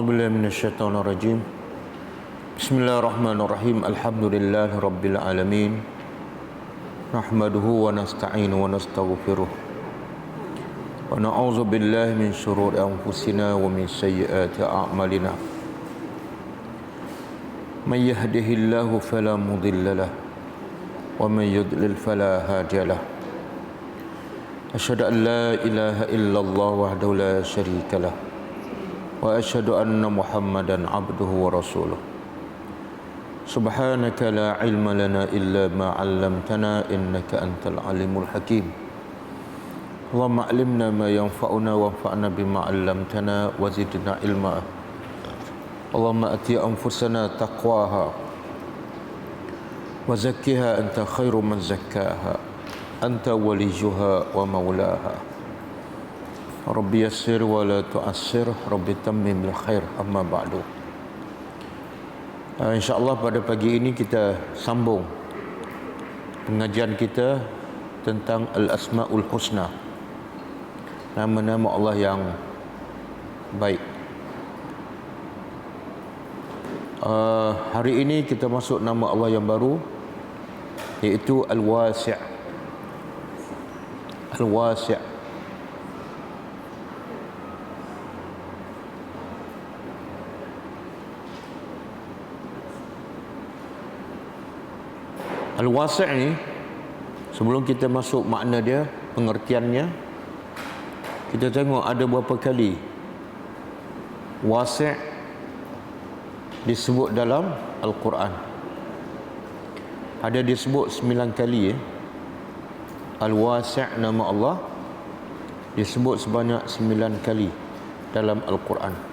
A'udzubillahi minasyaitonirrajim. Bismillahirrahmanirrahim. Alhamdulillahi rabbil alamin. Nahmaduhu wa nasta'inu wa nastaghfiruh. Wa na'udzu billahi min syururi anfusina wa min sayyiati a'malina. May yahdihillahu fala mudilla lahu wa may yudlil fala hadiya lahu. Asyhadu an la ilaha illallah wahdahu la syarika lahu wa asyhadu anna Muhammadan abduhu wa rasuluh. Subhanaka la ilma lana illa ma 'allamtana innaka antal alimul hakim. Allahumma 'allimna ma yanfa'una wanfa'na bima 'allamtana wa zidna ilma. Allahumma ati anfusana taqwaha wa zakkiha anta khairu man zakkaha anta waliyuha wa maulaha. Rabbi yassir wa la tu'assir, Rabbi tammim bil khair, amma ba'du. InsyaAllah pada pagi ini kita sambung pengajian kita tentang Al-Asma'ul Husna, nama-nama Allah yang baik. Hari ini kita masuk nama Allah yang baru, iaitu Al-Wasi'. Al-Wasi'. Al-Wasi' ni, sebelum kita masuk makna dia, pengertiannya, kita tengok ada berapa kali Wasi' disebut dalam Al-Quran. Ada disebut 9 kali. Al-Wasi' nama Allah disebut sebanyak 9 kali dalam Al-Quran.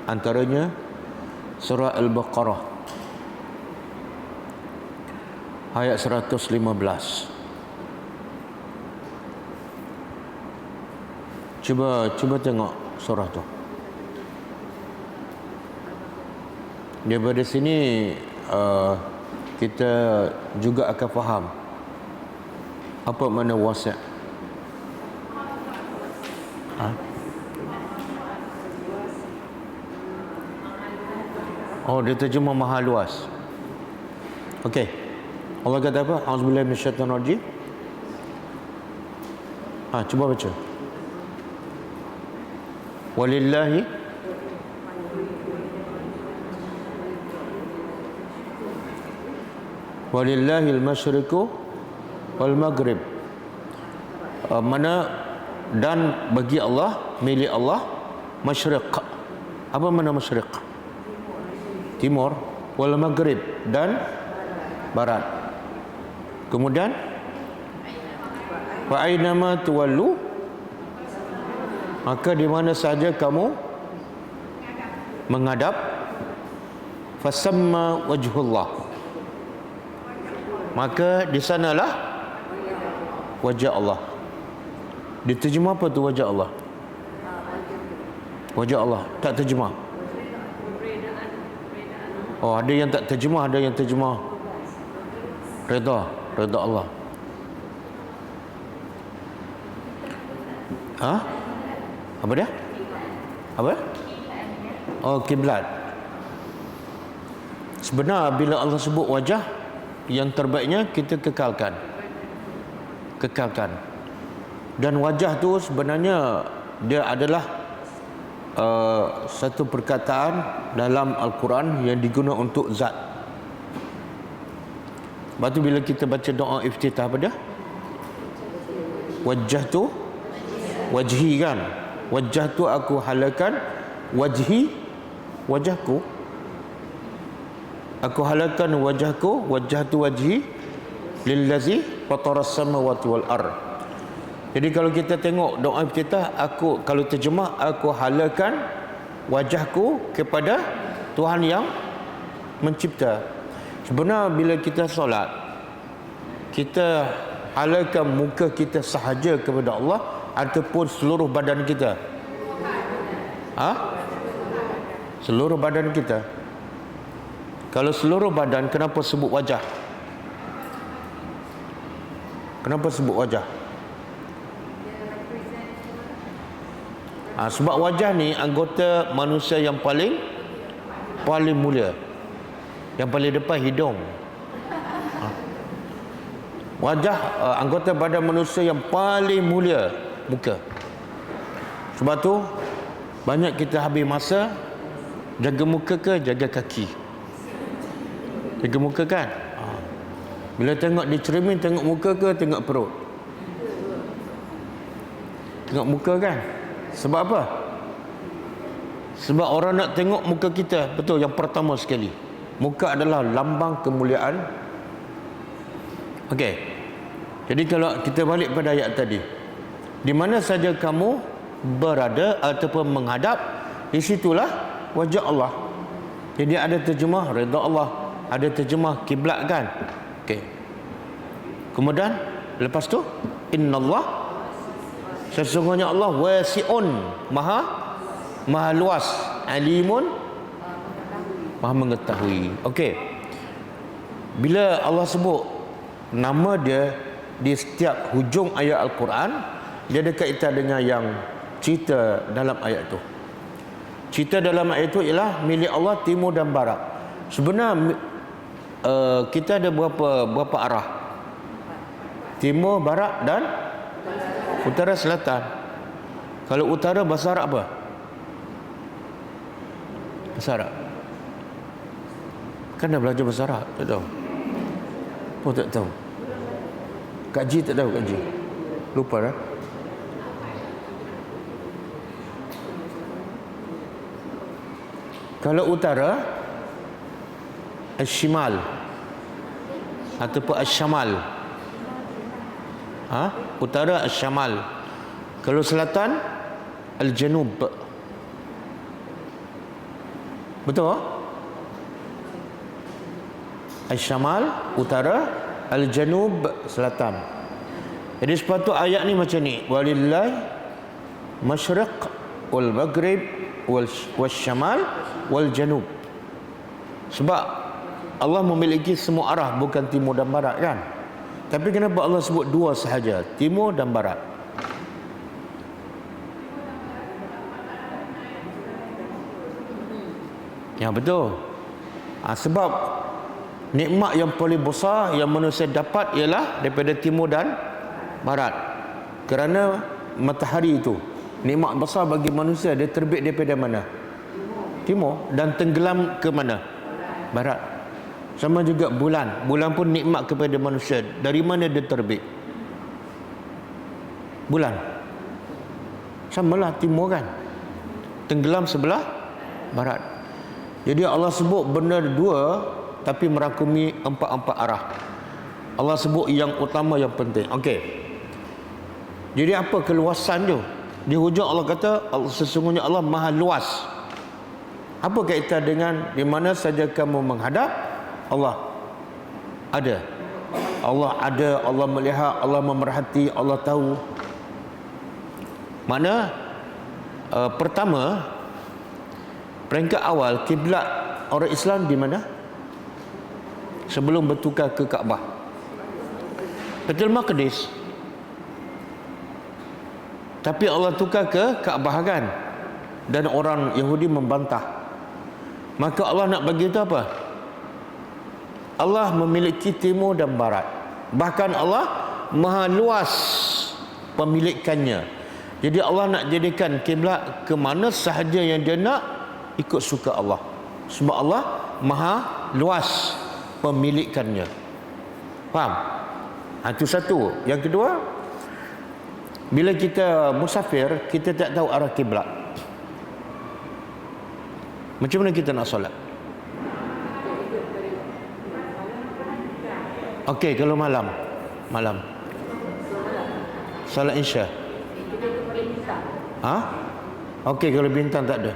Antaranya surah Al-Baqarah ayat 115. Cuba tengok surah tu. Daripada sini kita juga akan faham apa makna wasi'. Oh, dia terjemah maha luas. Okey. Allah kata apa? A'udzubillahi minasyaitonirrajim. Cuba baca. Walillahi al-masyriqu wal maghrib. Mana dan bagi Allah, milik Allah, masyriq. Apa mana masyriq? Timur, wal maghrib, dan barat. Kemudian wa aynama tuwallu, maka di mana saja kamu menghadap, fasamma wajhullah, maka di sanalah wajah Allah. Diterjemah apa tu wajah Allah? Wajah Allah tak terjemah. Oh, ada yang tak terjemah, ada yang terjemah redha Allah. Apa dia? Apa? Oh, kiblat. Sebenarnya bila Allah sebut wajah, yang terbaiknya kita kekalkan. Dan wajah tu sebenarnya dia adalah satu perkataan dalam Al-Quran yang digunakan untuk zat. Lepas tu bila kita baca doa iftitah, apa dia? Wajah tu, wajhi kan? Wajah tu aku halakan, wajahku. Aku halakan wajahku, wajah tu wajhi lillazi fataras samawati wal ard. Jadi kalau kita tengok doa iftitah, kalau terjemah, aku halakan wajahku kepada Tuhan yang mencipta. Sebenarnya bila kita solat, kita halakan muka kita sahaja kepada Allah ataupun seluruh badan kita? Seluruh badan kita. Kalau seluruh badan, kenapa sebut wajah? Kenapa sebut wajah? Sebab wajah ni anggota manusia yang paling mulia. Yang paling depan hidung. Wajah anggota badan manusia yang paling mulia, muka. Sebab tu banyak kita habis masa jaga muka ke jaga kaki? Jaga muka kan? Bila tengok di cermin, tengok muka ke tengok perut? Tengok muka kan? Sebab apa? Sebab orang nak tengok muka kita. Betul, yang pertama sekali, muka adalah lambang kemuliaan. Okey. Jadi kalau kita balik pada ayat tadi, di mana saja kamu berada ataupun menghadap, di situlah wajah Allah. Jadi ada terjemah redha Allah, ada terjemah kiblat kan? Okey. Kemudian lepas tu, innallah, sesungguhnya Allah wasi'un, maha luas, alimun, maha mengetahui. Okey. Bila Allah sebut nama dia di setiap hujung ayat Al-Quran, dia ada kaitan dengan yang cerita dalam ayat tu. Cerita dalam ayat itu ialah milik Allah timur dan barat. Sebenarnya kita ada berapa arah? Timur, barat dan utara, selatan. Kalau utara bahasa Arab apa? Bahasa Arab. Kan dah belajar bahasa Arab, tak tahu. Oh, tak tahu. Kak Ji tak tahu, Kak Ji. Lupa dah. Kalau utara, Al-Shimal ataupun Al-Shamal. Utara Al-Shamal. Kalau selatan, Al-Janub. Betul? Al-Shamal utara, Al-Janub selatan. Jadi sepatut ayat ni macam ni, walillahi masyriq wal maghrib wal syamal wal janub. Sebab Allah memiliki semua arah, bukan timur dan barat kan? Tapi kenapa Allah sebut dua sahaja, timur dan barat? Ya betul. Sebab nikmat yang paling besar yang manusia dapat ialah daripada timur dan barat. Kerana matahari itu nikmat besar bagi manusia, dia terbit daripada mana? Timur, dan tenggelam ke mana? Barat. Sama juga bulan. Bulan pun nikmat kepada manusia. Dari mana dia terbit? Bulan. Samalah timur kan? Tenggelam sebelah barat. Jadi Allah sebut benda dua tapi merangkumi empat arah. Allah sebut yang utama, yang penting. Okey. Jadi apa keluasan tu? Di hujung Allah kata sesungguhnya Allah maha luas. Apa kaitan dengan di mana saja kamu menghadap, Allah ada. Allah ada, Allah melihat, Allah memerhati, Allah tahu. Mana pertama, peringkat awal kiblat orang Islam di mana? Sebelum bertukar ke Kaabah, Baitul Maqdis. Tapi Allah tukar ke Kaabah kan? Dan orang Yahudi membantah. Maka Allah nak bagi tahu apa? Allah memiliki timur dan barat. Bahkan Allah maha luas pemilikannya. Jadi Allah nak jadikan kiblat ke mana sahaja yang dia nak, ikut suka Allah. Sebab Allah maha luas pemilikannya. Faham? Itu satu. Yang kedua, bila kita musafir, kita tak tahu arah kiblat. Macam mana kita nak solat? Okey, kalau malam solat Isya. Okey, kalau bintang tak ada.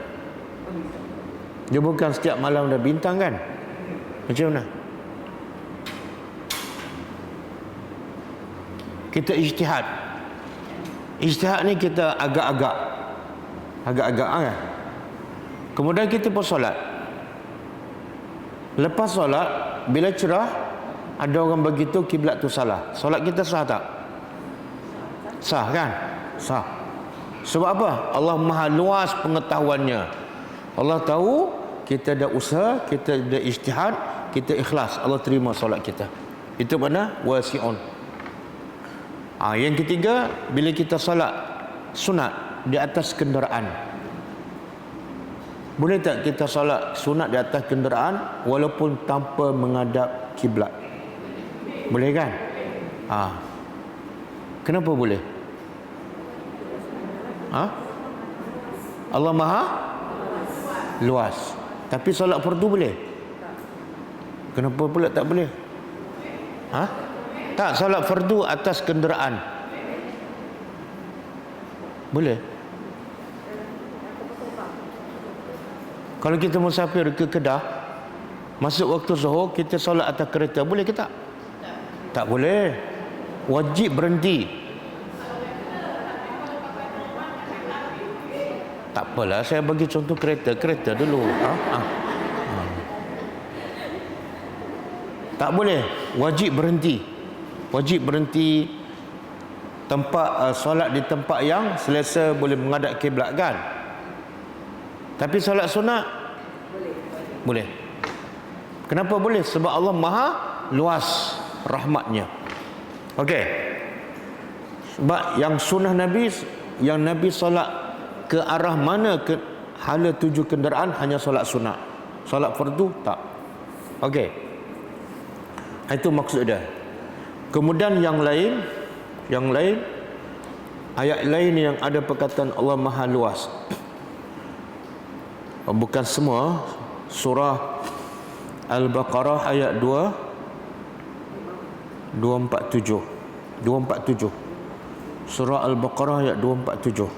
Dia bukan setiap malam ada bintang kan? Macam mana? Kita ijtihad. Ijtihad ni kita agak-agak kan? Kemudian kita bersolat. Lepas solat, bila cerah, ada orang begitu kiblat tu salah. Solat kita sah tak? Sah kan? Sah. Sebab apa? Allah maha luas pengetahuannya. Allah tahu kita ada usaha, kita ada ijtihad, kita ikhlas, Allah terima solat kita. Itu mana? Wasi'un. Yang ketiga, bila kita solat sunat di atas kenderaan. Boleh tak kita solat sunat di atas kenderaan walaupun tanpa menghadap kiblat? Boleh kan? Kenapa boleh? Allah maha luas. Tapi solat fardu boleh? Kenapa pula tak boleh? Tak, solat fardu atas kenderaan boleh. Kalau kita musafir ke Kedah, masuk waktu zuhur, kita solat atas kereta, boleh ke tak? Tak boleh. Wajib berhenti. Tak apalah, saya bagi contoh kereta dulu. Tak boleh. Wajib berhenti. Wajib berhenti tempat solat di tempat yang selesa boleh menghadap kiblat kan. Tapi solat sunat boleh. Kenapa boleh? Sebab Allah maha luas rahmatnya. Okey. Sebab yang sunnah Nabi, yang Nabi solat ke arah mana, ke hala tuju kenderaan, hanya solat sunat. Solat fardu tak. Okey. Itu maksud dia. Kemudian yang lain ayat lain yang ada perkataan Allah maha luas. Bukan semua. Surah Al-Baqarah ayat 247. Surah Al-Baqarah ayat 247.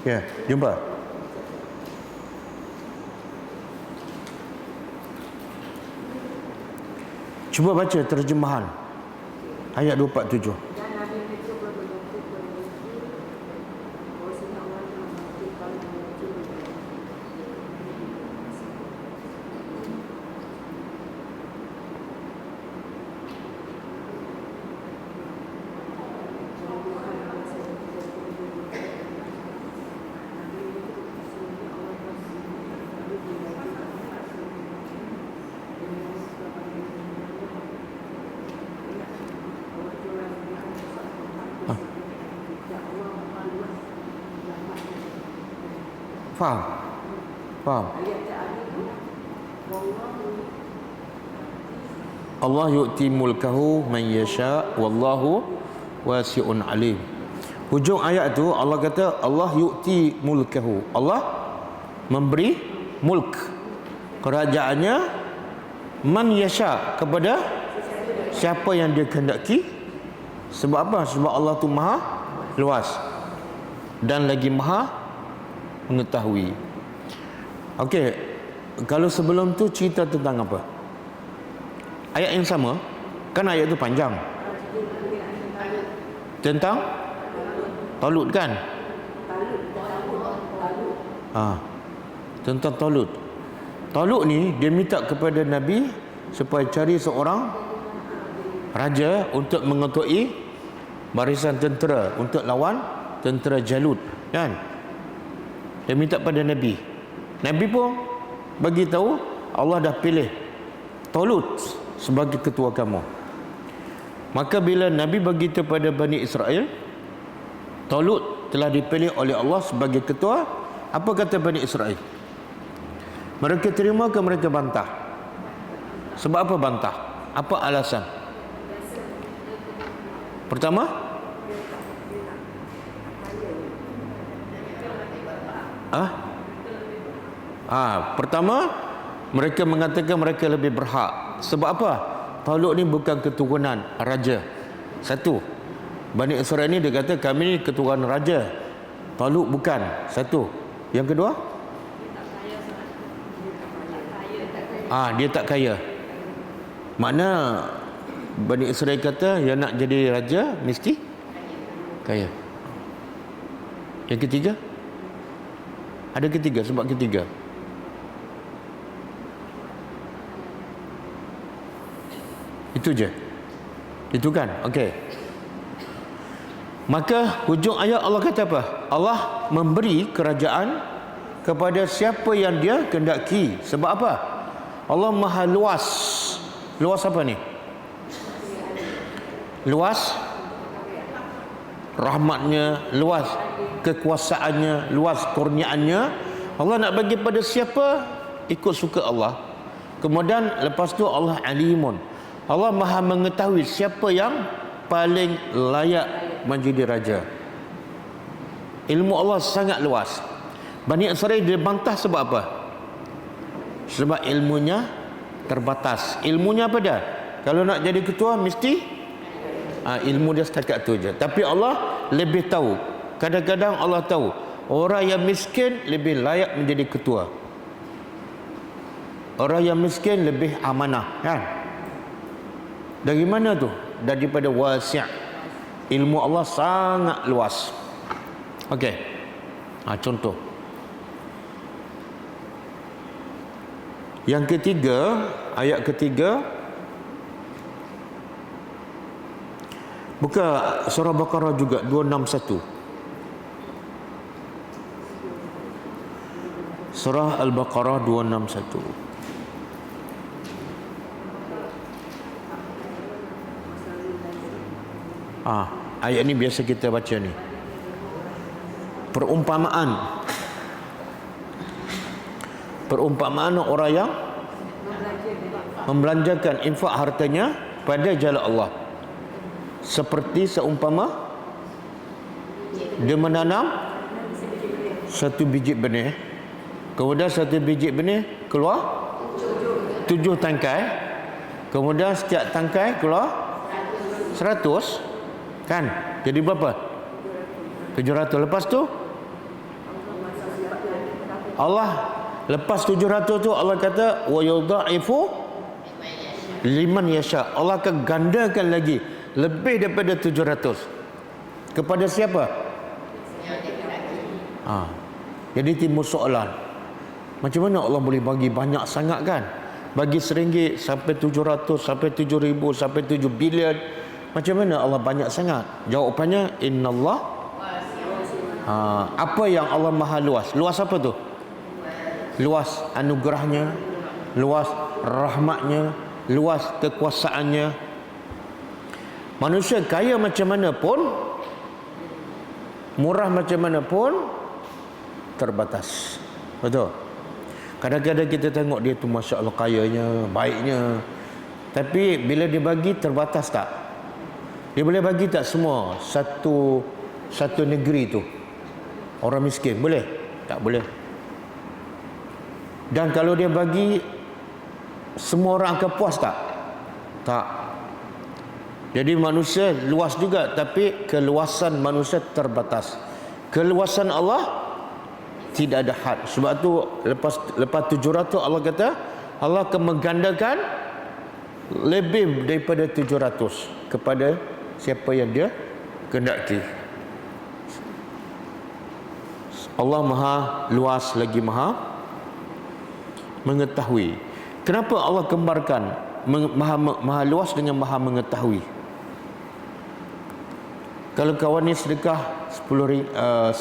Ya, jumpa. Cuba baca terjemahan ayat 247. Faham? Allah yu'ti mulkahu man yasha wallahu wasi'un alim. Hujung ayat tu Allah kata Allah yu'ti mulkahu. Allah memberi mulk kerajaannya man yasha, kepada siapa yang dia kehendaki. Sebab apa? Sebab Allah tu maha luas dan lagi maha mengetahui. Okey, kalau sebelum tu cerita tentang apa? Ayat yang sama, kan ayat tu panjang. Tentang Talut kan? Tentang Talut. Talut ni dia minta kepada Nabi supaya cari seorang raja untuk mengetuai barisan tentera untuk lawan tentera Jalut, kan? Dia minta pada Nabi. Nabi pun bagi tahu Allah dah pilih Talut sebagai ketua kamu. Maka bila Nabi bagi tahu pada Bani Israel Talut telah dipilih oleh Allah sebagai ketua, apa kata Bani Israel? Mereka terima ke mereka bantah? Sebab apa bantah? Apa alasan? Pertama, pertama mereka mengatakan mereka lebih berhak. Sebab apa? Talut ni bukan keturunan raja. Satu, Bani Israel ni dia kata kami ni keturunan raja, Talut bukan. Satu. Yang kedua, dia tak kaya. Makna Bani Israel kata yang nak jadi raja mesti kaya. Yang ketiga, ada ketiga, sebab ketiga. Itu je. Itu kan? Okey. Maka hujung ayat Allah kata apa? Allah memberi kerajaan kepada siapa yang dia kehendaki. Sebab apa? Allah Maha luas. Luas apa ni? Luas rahmatnya, luas kekuasaannya, luas kurniaannya. Allah nak bagi pada siapa ikut suka Allah. Kemudian lepas tu Allah alimun. Allah Maha mengetahui siapa yang paling layak menjadi raja. Ilmu Allah sangat luas. Bani Israel dibantah sebab apa? Sebab ilmunya terbatas. Ilmunya apa dah? Kalau nak jadi ketua mesti ilmu dia setakat tu je. Tapi Allah lebih tahu. Kadang-kadang Allah tahu orang yang miskin lebih layak menjadi ketua. Orang yang miskin lebih amanah, kan? Dari mana tu? Daripada wasi'. Ilmu Allah sangat luas. Okey. Contoh. Yang ketiga, ayat ketiga, buka surah Baqarah juga 261. Surah Al-Baqarah 261. Ayat ni biasa kita baca ni. Perumpamaan orang yang membelanjakan infak hartanya pada jalan Allah. Seperti seumpama dia menanam satu biji benih, kemudian satu biji benih keluar 7 tangkai, kemudian setiap tangkai keluar 100, kan? Jadi berapa? 700. Lepas tu Allah, lepas 700 tu Allah kata wa yudha'ifu liman yasha. Allah akan gandakan lagi lebih daripada 700. Kepada siapa? Jadi timbul soalan, macam mana Allah boleh bagi banyak sangat, kan? Bagi RM1 sampai 700, sampai 7,000, sampai 7 bilion. Macam mana Allah banyak sangat? Jawapannya innallah. Apa yang Allah Maha luas? Luas apa tu? Luas anugerahnya, luas rahmatnya, luas kekuasaannya. Manusia kaya macam mana pun, murah macam mana pun, terbatas. Betul? Kadang-kadang kita tengok dia tu Masya Allah kayanya, baiknya, tapi bila dia bagi terbatas tak? Dia boleh bagi tak semua satu negeri tu orang miskin? Boleh? Tak boleh. Dan kalau dia bagi, semua orang akan puas tak? Tak. Jadi manusia luas juga, tapi keluasan manusia terbatas. Keluasan Allah tidak ada had. Sebab tu lepas 700 Allah kata Allah akan menggandakan lebih daripada 700 kepada siapa yang dia kehendaki. Allah Maha luas lagi Maha mengetahui. Kenapa Allah kembarkan maha luas dengan Maha mengetahui? Kalau kawan ni sedekah 100,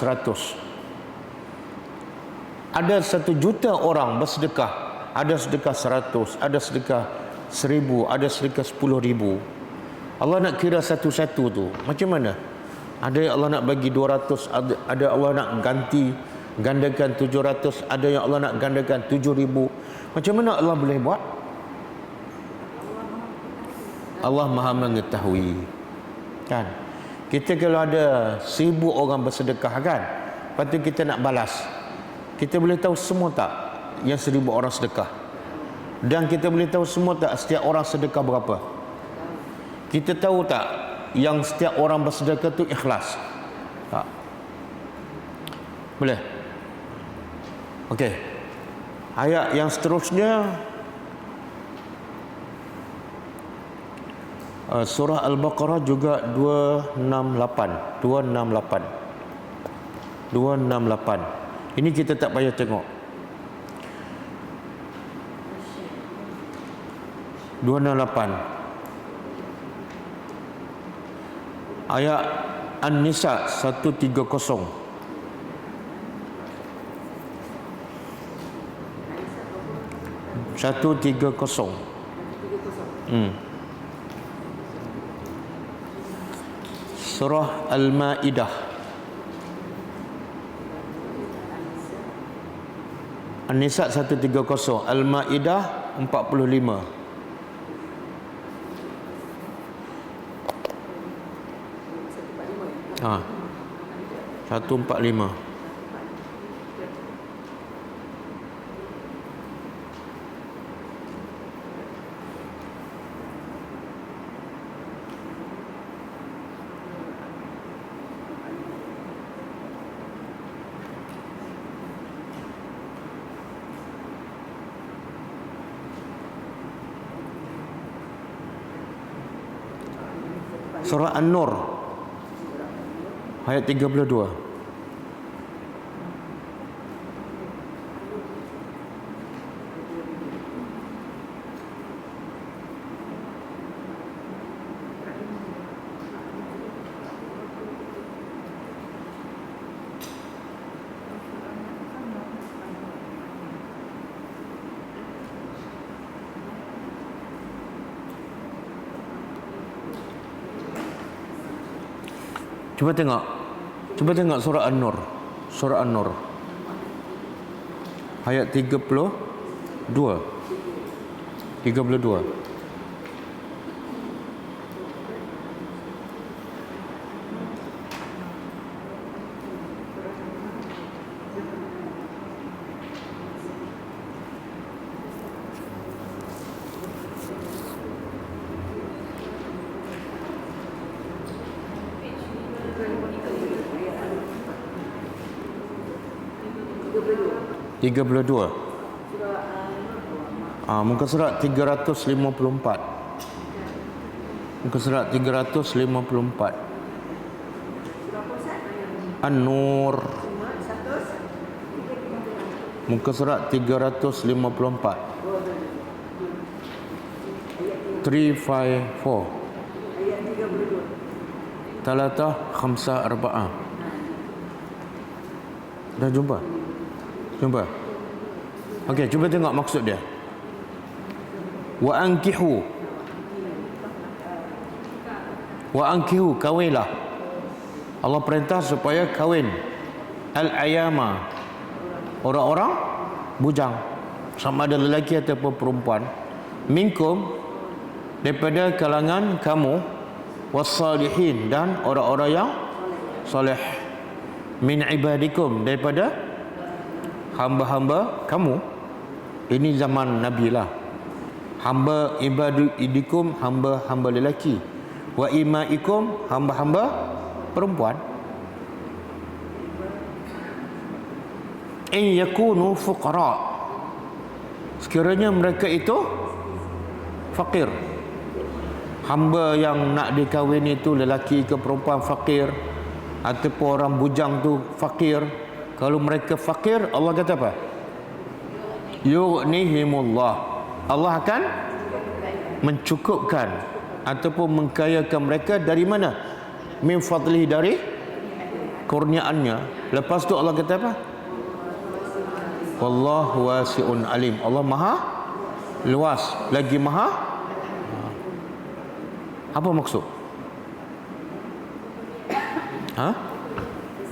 ada 1 juta orang bersedekah. Ada sedekah 100, ada sedekah 1000, ada sedekah 10,000. Allah nak kira satu-satu tu macam mana? Ada yang Allah nak bagi 200, ada Allah nak gandakan 700, ada yang Allah nak gandakan 7,000. Macam mana Allah boleh buat? Allah Maha mengetahui, kan? Kita kalau ada 1000 orang bersedekah, kan, lepas tu kita nak balas, kita boleh tahu semua tak yang 1000 orang sedekah? Dan kita boleh tahu semua tak setiap orang sedekah berapa? Kita tahu tak yang setiap orang bersedekah tu ikhlas? Tak. Boleh? Okey. Ayat yang seterusnya Surah Al-Baqarah juga 268. 268. Ini kita tak payah tengok. 268. Ayat An-Nisa 130. 130. Surah Al-Ma'idah. An-Nisa 130, Al-Ma'idah 45. Ha. 145. Surah An-Nur ayat 32. Cuba tengok surah An-Nur. Surah An-Nur ayat 32. 32. Muka surat 354. Muka surat 354. An-Nur. Muka surat 354. 354. Talatah khamsa arba'ah. Dah jumpa? Jumpa? Okey, cuba tengok maksud dia. Wa ankihu. Wa ankihu, kawinlah. Allah perintah supaya kawin. Al-ayama, orang-orang bujang, sama ada lelaki ataupun perempuan. Minkum, daripada kalangan kamu. Was-salihin, dan orang-orang yang soleh. Min ibadikum, daripada hamba-hamba kamu. Ini zaman Nabi lah. Hamba ibadikum, hamba-hamba lelaki. Wa imaikum, hamba-hamba perempuan. In yakunu fuqara, sekiranya mereka itu fakir. Hamba yang nak dikahwin itu lelaki ke perempuan fakir, ataupun orang bujang tu fakir. Kalau mereka fakir, Allah kata apa? Yughnihimullah, Allah akan mencukupkan ataupun mengkayakan mereka. Dari mana? Min fadlihi, dari kurniaannya. Lepas tu Allah kata apa? Wallahu wasi'un alim, Allah maha luas lagi maha. Apa maksud?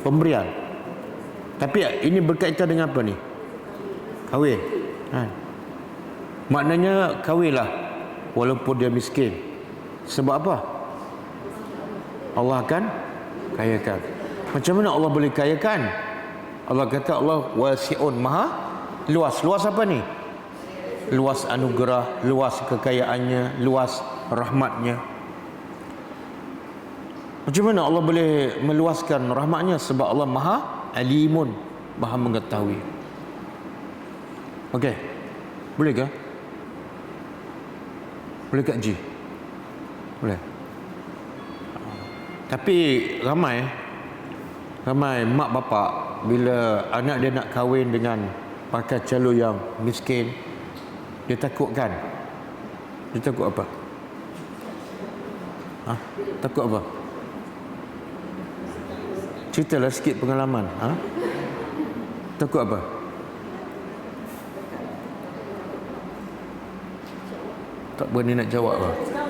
Pemberian. Tapi ini berkaitan dengan apa ni? Kahwin. Maknanya kahwinlah walaupun dia miskin. Sebab apa? Allah akan kayakan. Macam mana Allah boleh kayakan? Allah kata Allah wasi'un, maha luas. Luas apa ni? Luas anugerah, luas kekayaannya, luas rahmatnya. Macam mana Allah boleh meluaskan rahmatnya? Sebab Allah maha alimun, maha mengetahui. Okey, boleh ke? Boleh Kak Ji? Boleh. Tapi ramai mak bapak bila anak dia nak kahwin dengan pakai calon yang miskin, dia takut kan? Dia takut apa? Takut apa? Ceritalah sikit pengalaman. Takut apa? Tak berani nak jawab apa? Sekarang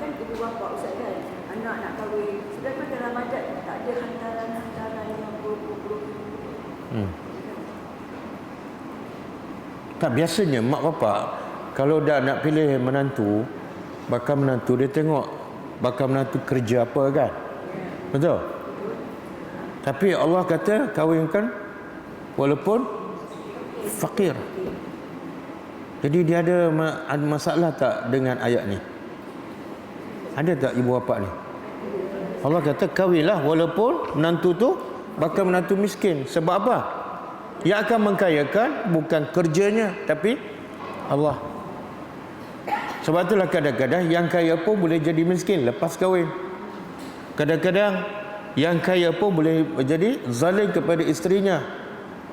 kan ibu bapa ustaz kan, anak nak kahwin, sedangkan dalam adat tak ada hantaran-hantaran yang buruk-buruk. Tak, biasanya mak bapak kalau dah nak pilih menantu, bakal menantu dia tengok bakal menantu kerja apa kan. Betul? Tapi Allah kata kahwinkan walaupun fakir. Jadi dia ada masalah tak dengan ayat ni? Ada tak ibu bapa ni? Allah kata kahwinlah walaupun menantu tu bakal menantu miskin. Sebab apa? Yang akan mengkayakan bukan kerjanya tapi Allah. Sebab itulah kadang-kadang yang kaya pun boleh jadi miskin lepas kahwin. Kadang-kadang yang kaya pun boleh menjadi zalim kepada isterinya.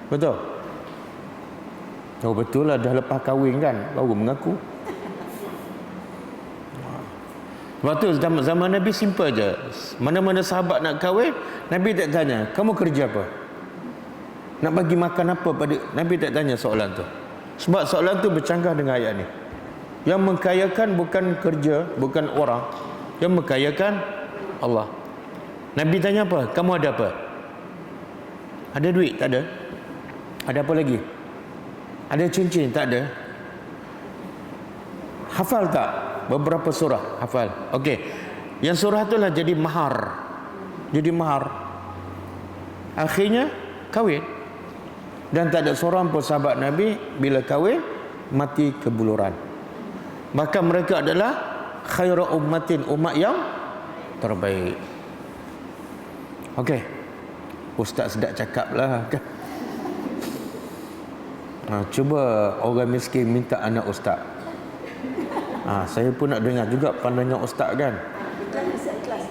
Betul? Oh betul lah, dah lepas kahwin kan baru mengaku. Sebab tu zaman Nabi simple je. Mana-mana sahabat nak kahwin, Nabi tak tanya, kamu kerja apa? Nak bagi makan apa pada, Nabi tak tanya soalan tu. Sebab soalan tu bercanggah dengan ayat ni. Yang mengkayakan bukan kerja, bukan orang. Yang mengkayakan Allah. Nabi tanya apa? Kamu ada apa? Ada duit? Tak ada. Ada apa lagi? Ada cincin? Tak ada. Hafal tak? Beberapa surah hafal. Okey. Yang surah itulah jadi mahar. Jadi mahar. Akhirnya kahwin. Dan tak ada seorang pun sahabat Nabi bila kahwin mati kebuluran. Maka mereka adalah khairu ummatin, umat yang terbaik. Okey. Ustaz sedap cakap lah kan. Cuba orang miskin minta anak ustaz. Saya pun nak dengar juga pandangan ustaz kan. Ikhlas.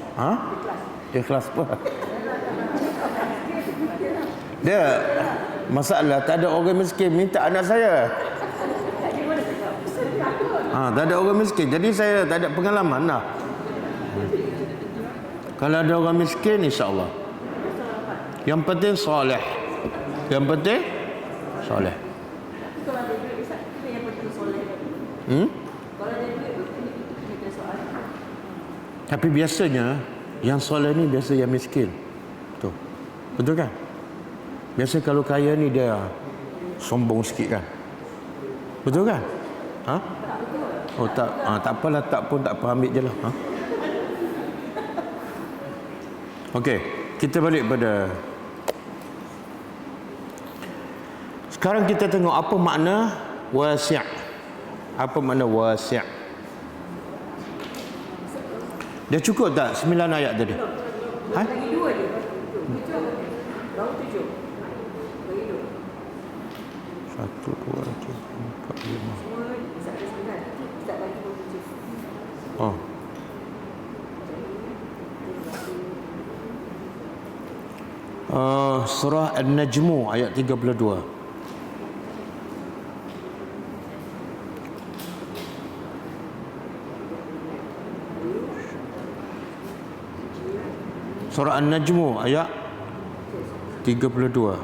Ikhlas apa? Dia masalah tak ada orang miskin minta anak saya. Tak ada orang miskin. Jadi saya tak ada pengalaman lah. Kalau ada orang miskin insya-Allah. Yang penting soleh. Yang penting soleh. Kalau ada duit ustaz, kita yang penting soleh. Kalau ada duit kita soal. Tapi biasanya yang soleh ni biasa yang miskin. Betul. Betul kan? Biasa kalau kaya ni dia sombong sikit kan. Betul kan? Oh tak, tak apalah, tak pun tak apa, ambil je lah. Okey, kita balik pada sekarang kita tengok apa makna wasi'. Apa makna wasi'? Dia cukup tak 9 ayat tadi? Lagi 2 je. 7. Baru 7. Bagi 2. 1, 2, 3, 4, 5. Semua ustaz ada 9. Ustaz bagi 7. Oh. Surah An-Najmu ayat 32. Surah An-Najmu ayat 32.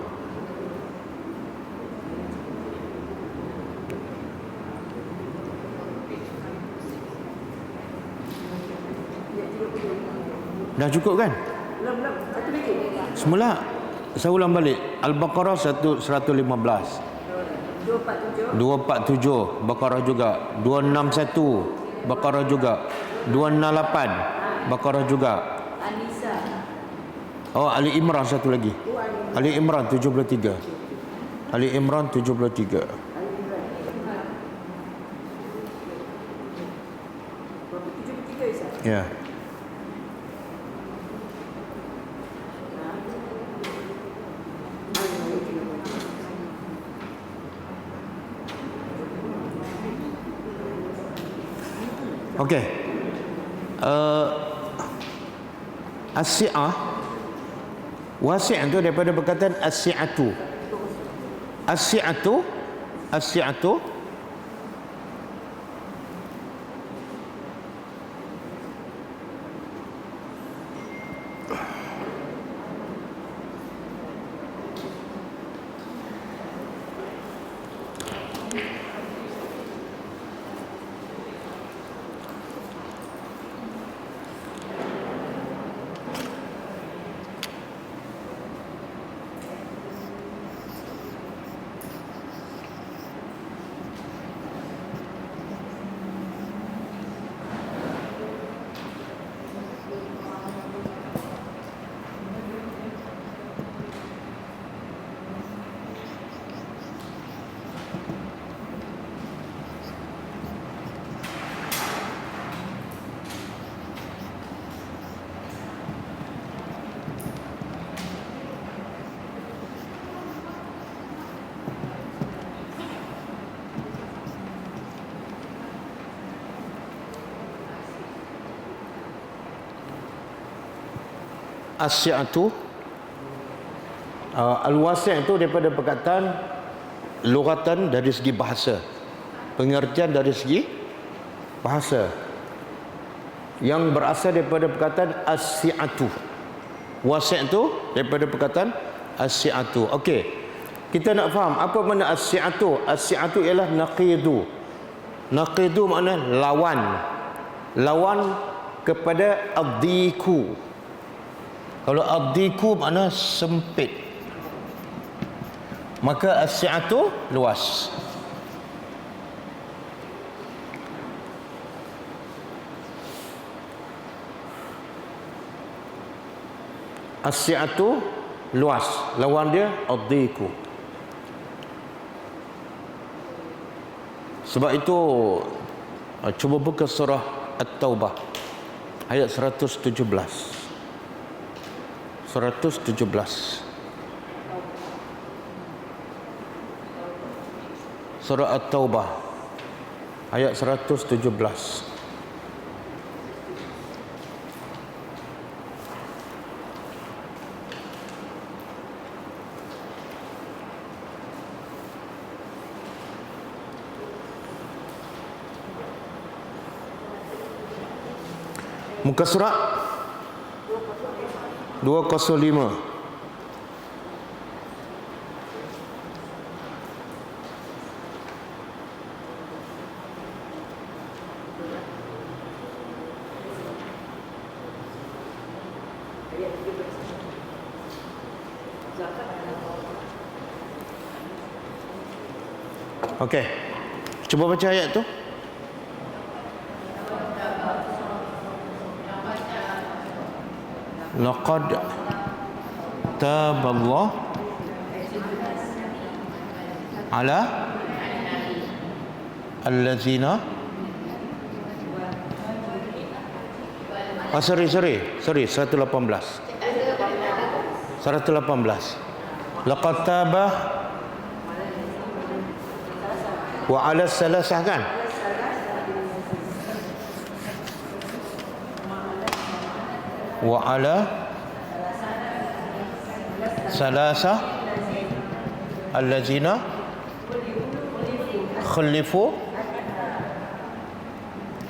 Dah cukup kan? Belum. Satu lagi. Semula saya ulang balik. Al-Baqarah 115. 247 Baqarah juga. 261 Baqarah juga. 268 Baqarah juga. An-Nisa. Oh, Ali Imran satu lagi. Ali Imran 73. Ali Imran 73. Berapa? 73 ustaz. Ya. Okey. As-si'ah, wasi' itu daripada perkataan as-si'atu. As-si'atu, as-si'atu as-si'atu al-wasi' itu daripada perkataan lughatan dari segi bahasa, pengertian dari segi bahasa, yang berasal daripada perkataan as-si'atu. Wasi' itu daripada perkataan as-si'atu. Okey, kita nak faham apa makna as-si'atu. As-si'atu ialah naqidu. Naqidu makna lawan, lawan kepada ad-diku. Kalau ad-diku makna sempit, maka as-si'atu luas. As-si'atu luas, lawan dia ad-diku. Sebab itu cuba buka surah At-Taubah ayat 117. 117. Surah At-Taubah ayat 117. Muka surat 205. Okey. Cuba baca ayat tu. Laqad taballah ala allazina sorry 118. Laqad taba wa ala salasah kan? Wa ala salasah allazina khulifu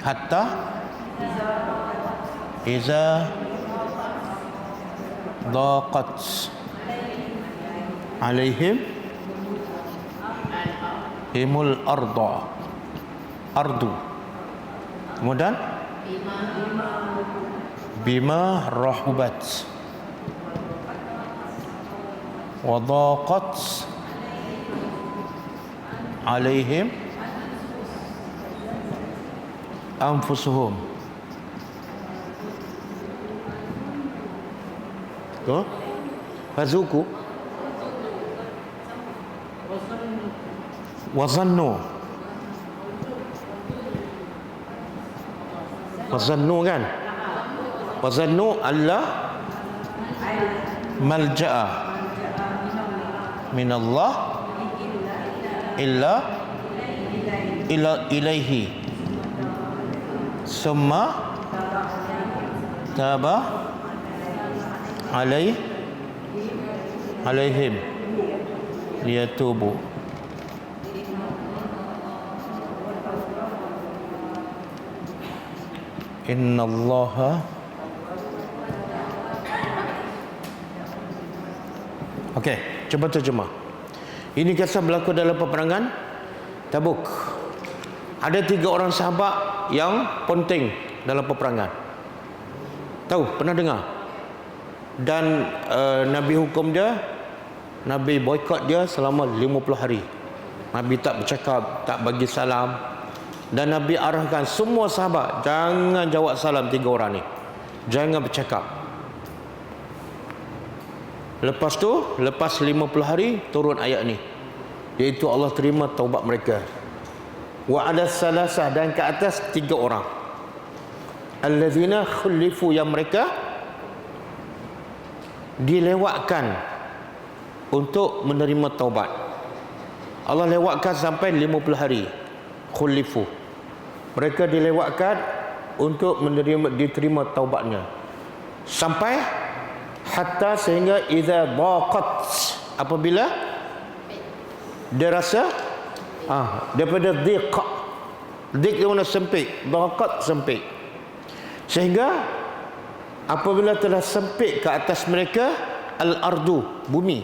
hatta iza daqat alaihim himul ardu kemudian bima rahubat wa daqat alaihim anfusuhum. Tu fazuku wazannu kan? Wazannu alla malja'a minallah illa ilaihi summa taba alaihim liyatubu. Innallaha. Okey, cuba terjemah. Ini kisah berlaku dalam peperangan Tabuk. Ada 3 orang sahabat yang penting dalam peperangan. Tahu, pernah dengar? Dan Nabi hukum dia, Nabi boikot dia selama 50 hari. Nabi tak bercakap, tak bagi salam. Dan Nabi arahkan semua sahabat, jangan jawab salam 3 orang ni. Jangan bercakap. Lepas tu, lepas 50 hari turun ayat ni, iaitu Allah terima taubat mereka. Wa ala salasah, dan ke atas 3 orang. Allazina khulifu, yang mereka dilewatkan untuk menerima taubat. Allah lewatkan sampai 50 hari. Khulifu, mereka dilewatkan untuk diterima taubatnya. Sampai hatta, sehingga idza daqat, apabila dia rasa daripada dhiq dia mana sempit, daqat sempit, sehingga apabila telah sempit ke atas mereka al-ardu, bumi,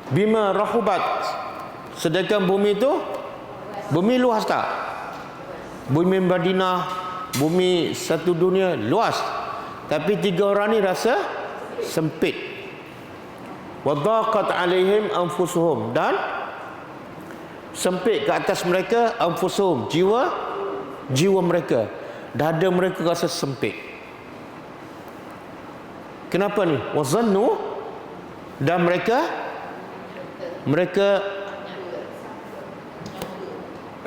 bima rahubat, sedangkan bumi itu, bumi luas tak? Bumi Madinah, bumi satu dunia luas, tapi 3 orang ni rasa sempit. Wa daqat alaihim anfusuhum, dan sempit ke atas mereka anfusuhum, jiwa mereka, dada mereka rasa sempit. Kenapa ni? Wa zannu, dan mereka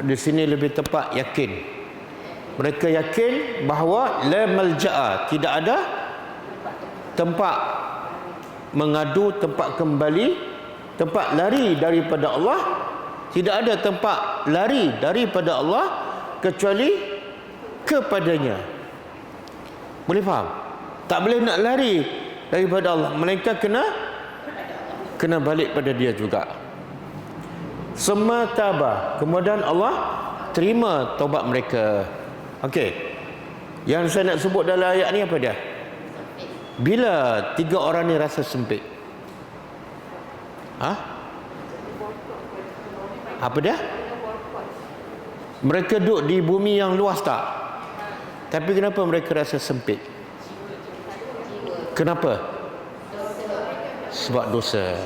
di sini lebih tepat yakin. Mereka yakin bahawa la malja'a, tidak ada tempat mengadu, tempat kembali, tempat lari daripada Allah. Tidak ada tempat lari daripada Allah kecuali kepadanya. Boleh faham? Tak boleh nak lari daripada Allah, melainkan kena balik pada dia juga. Semataba, kemudian Allah terima taubat mereka. Okey, yang saya nak sebut dalam ayat ni apa dia? Bila 3 orang ni rasa sempit, apa dia? Mereka duduk di bumi yang luas tak? Tapi kenapa mereka rasa sempit? Kenapa? Sebab dosa.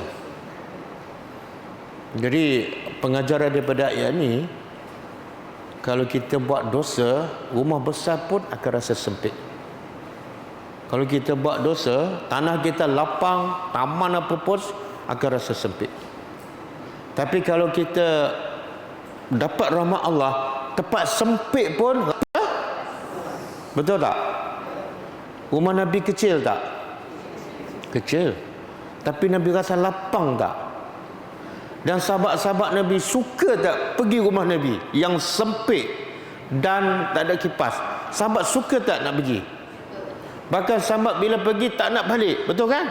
Jadi pengajaran daripada ayat ni, kalau kita buat dosa, rumah besar pun akan rasa sempit. Kalau kita buat dosa, tanah kita lapang, taman apa pun akan rasa sempit. Tapi kalau kita dapat rahmat Allah, tempat sempit pun, betul tak? Rumah Nabi kecil tak? Kecil. Tapi Nabi rasa lapang tak? Dan sahabat-sahabat Nabi suka tak pergi rumah Nabi yang sempit dan tak ada kipas? Sahabat suka tak nak pergi? Bahkan sahabat bila pergi tak nak balik, betul kan?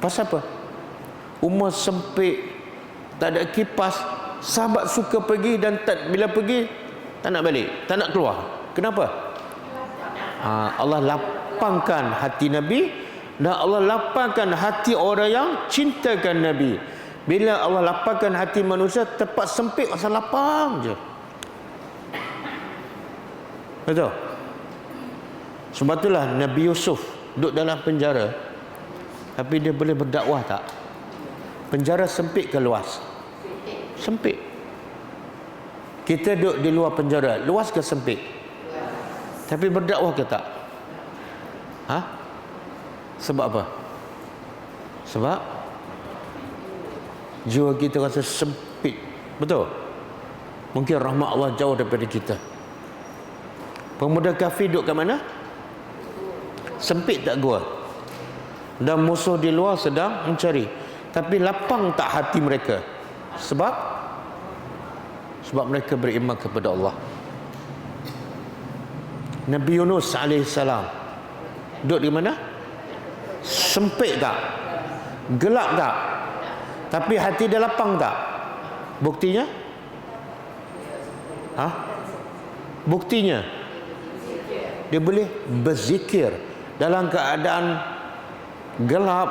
Pasal apa? Rumah sempit, tak ada kipas, sahabat suka pergi, dan bila pergi tak nak balik, tak nak keluar. Kenapa? Allah lapangkan hati Nabi, dan Allah lapangkan hati orang yang cintakan Nabi. Bila Allah lapangkan hati manusia, tempat sempit rasa lapang je. Betul? Sebab itulah Nabi Yusuf duduk dalam penjara, tapi dia boleh berdakwah tak? Penjara sempit ke luas? Sempit. Kita duduk di luar penjara, luas ke sempit? Tapi berdakwah ke tak? Sebab apa? Sebab jiwa kita rasa sempit. Betul? Mungkin rahmat Allah jauh daripada kita. Pemuda kafir duduk kat mana? Sempit tak gua? Dan musuh di luar sedang mencari, tapi lapang tak hati mereka? Sebab mereka beriman kepada Allah. Nabi Yunus alaihissalam Duduk di mana? Sempit tak? Gelap tak? Tapi hati dia lapang tak? Buktinya? Buktinya dia boleh berzikir dalam keadaan gelap.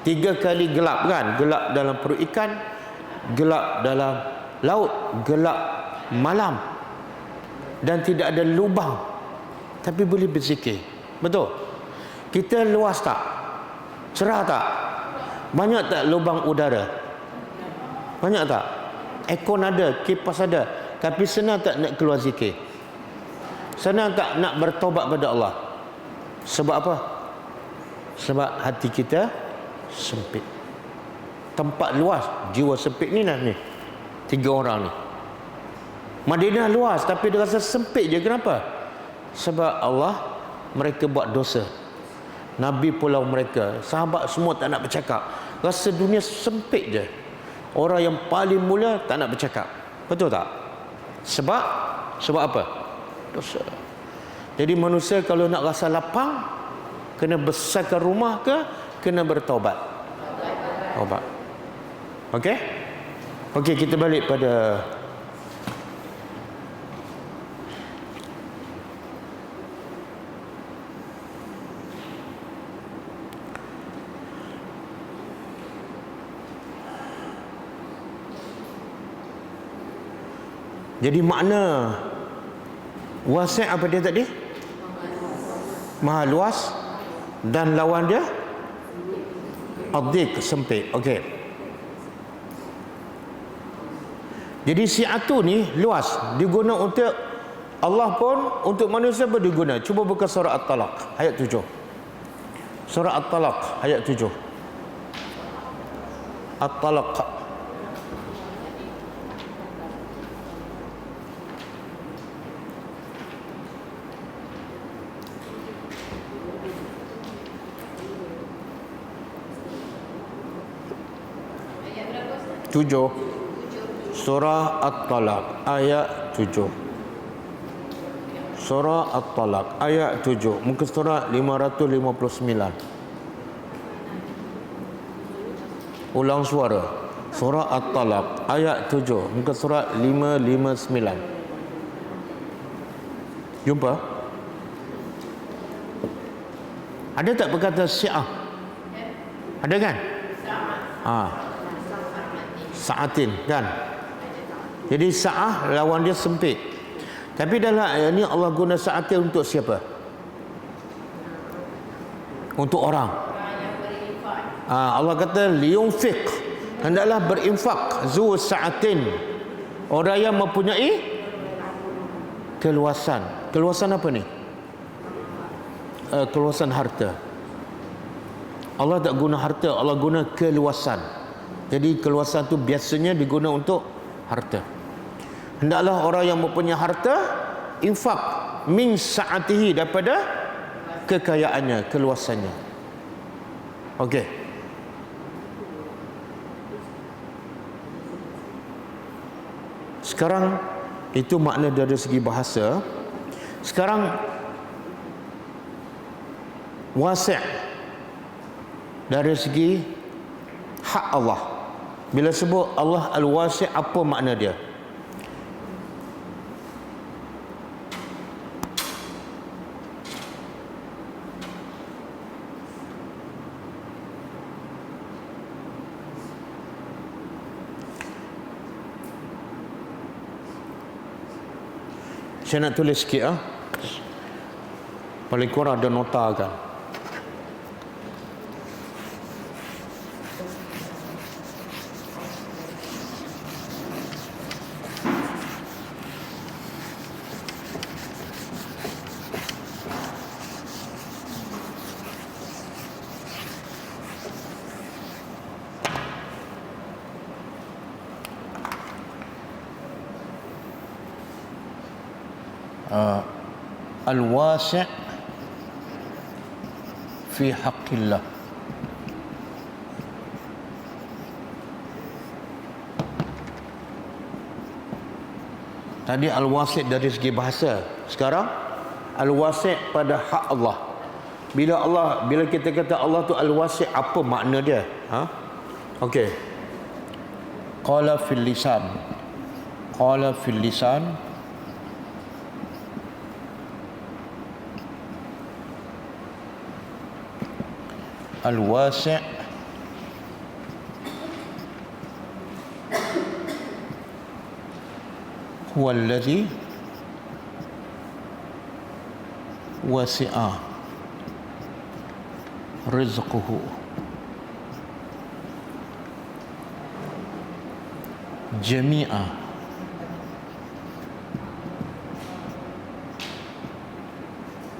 3 kali gelap kan? Gelap dalam perut ikan, gelap dalam laut, gelap malam, dan tidak ada lubang, tapi boleh berzikir. Betul? Kita luas tak? Cerah tak? Banyak tak lubang udara? Banyak tak? Aircon ada, kipas ada, tapi senang tak nak keluar zikir? Senang tak nak bertaubat pada Allah? Sebab apa? Sebab hati kita sempit. Tempat luas, jiwa sempit ni lah ni. 3 orang ni. Madinah luas tapi dia rasa sempit je. Kenapa? Sebab Allah, mereka buat dosa. Nabi pulau mereka, sahabat semua tak nak bercakap. Rasa dunia sempit je. Orang yang paling mulia tak nak bercakap. Betul tak? Sebab apa? Dosa. Jadi manusia kalau nak rasa lapang, kena besarkan rumah ke, kena bertaubat. Taubat. Okey? Okey, kita balik pada jadi makna wasi' apa dia tadi? Maha luas, dan lawan dia ad-dhiq, sempit. Okey. Jadi si'atu ni luas, diguna untuk Allah pun, untuk manusia pun diguna. Cuba buka surah At-Talaq ayat 7. Surah At-Talaq ayat 7. At-Talaq. Tujuh. Surah At-Talaq ayat 7. Surah At-Talaq ayat 7. Muka surah 559. Ulang suara. Surah At-Talaq ayat 7. Muka surah 559. Jumpa? Ada tak perkata Syiah? Ada kan? Sa'atin kan? Jadi sa'ah lawan dia sempit. Tapi dalam ayat ni Allah guna sa'atin untuk siapa? Untuk orang. Allah kata liyunfiq, hendaklah berinfak, zu sa'atin, orang yang mempunyai keluasan. Keluasan apa ni? Keluasan harta. Allah tak guna harta, Allah guna keluasan. Jadi keluasan tu biasanya diguna untuk harta. Hendaklah orang yang mempunyai harta infak min sa'atihi, daripada kekayaannya, keluasannya. Okey. Sekarang itu makna dari segi bahasa. Sekarang wasi' dari segi hak Allah. Bila sebut Allah Al-Wasi', apa makna dia? Saya nak tulis sikit paling kurang ada nota kan. Al-Wasi' fi haqqillah. Tadi Al-Wasi' dari segi bahasa. Sekarang Al-Wasi' pada hak Allah. Bila kita kata Allah tu al-wasi', apa makna dia? Okey. Qala fil lisan. Qala fil lisan. Al-wasi' huwa alladhi wasi'a rizquhu jami'a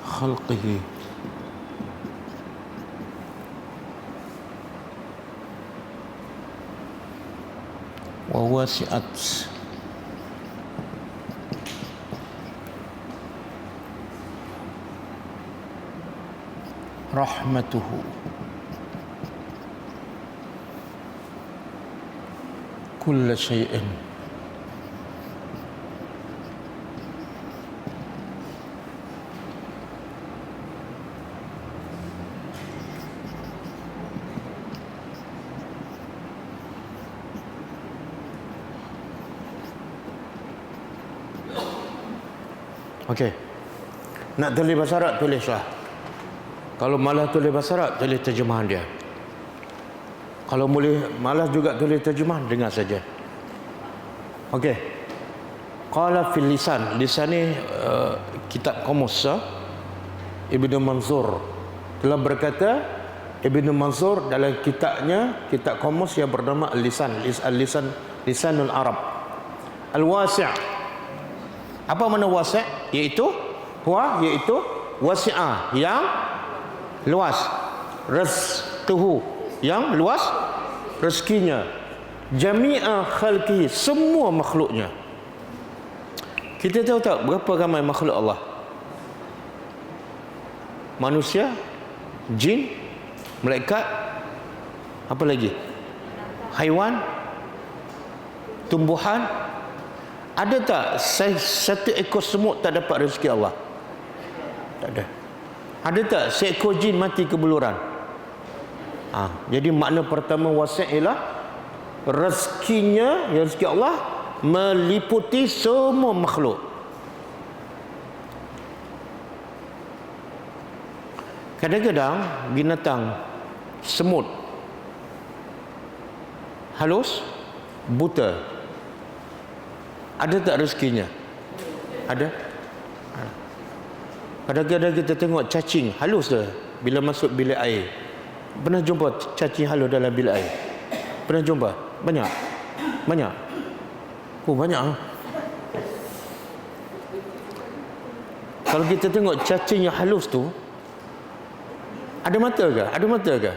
khalqihi wa wasi'at rahmatuhu kulla syai'in Okey. Nak tulis bahasa Arab, tulislah. Kalau malas tulis bahasa Arab, tulis terjemahan dia. Kalau boleh malas juga tulis terjemahan, dengar saja. Okey. Qala fil lisan. Lisan ni kitab Qamus Ibnu Manzur telah berkata, Ibnu Manzur dalam kitabnya, kitab Qamus yang bernama Al-Lisan, Lisanul Arab. Al-Wasi'. Apa makna wasi'? Iaitu wasi'ah, yang luas. Rizquhu, yang luas rezekinya. Jami'a khalqihi, semua makhluknya. Kita tahu tak berapa ramai makhluk Allah? Manusia, jin, malaikat, apa lagi? Haiwan, tumbuhan. Ada tak satu ekor semut tak dapat rezeki Allah? Tak ada. Ada tak seekor jin mati kebuluran? Jadi makna pertama wasi' ialah rezekinya, rezeki Allah meliputi semua makhluk. Kadang-kadang binatang, semut halus, buta, ada tak rezekinya? Ada. Kadang-kadang kita tengok cacing halus dah bila masuk bilik air. Pernah jumpa cacing halus dalam bilik air? Pernah jumpa? Banyak. Oh, banyak. Kalau kita tengok cacing yang halus tu, ada mata ke? Ada mata ke?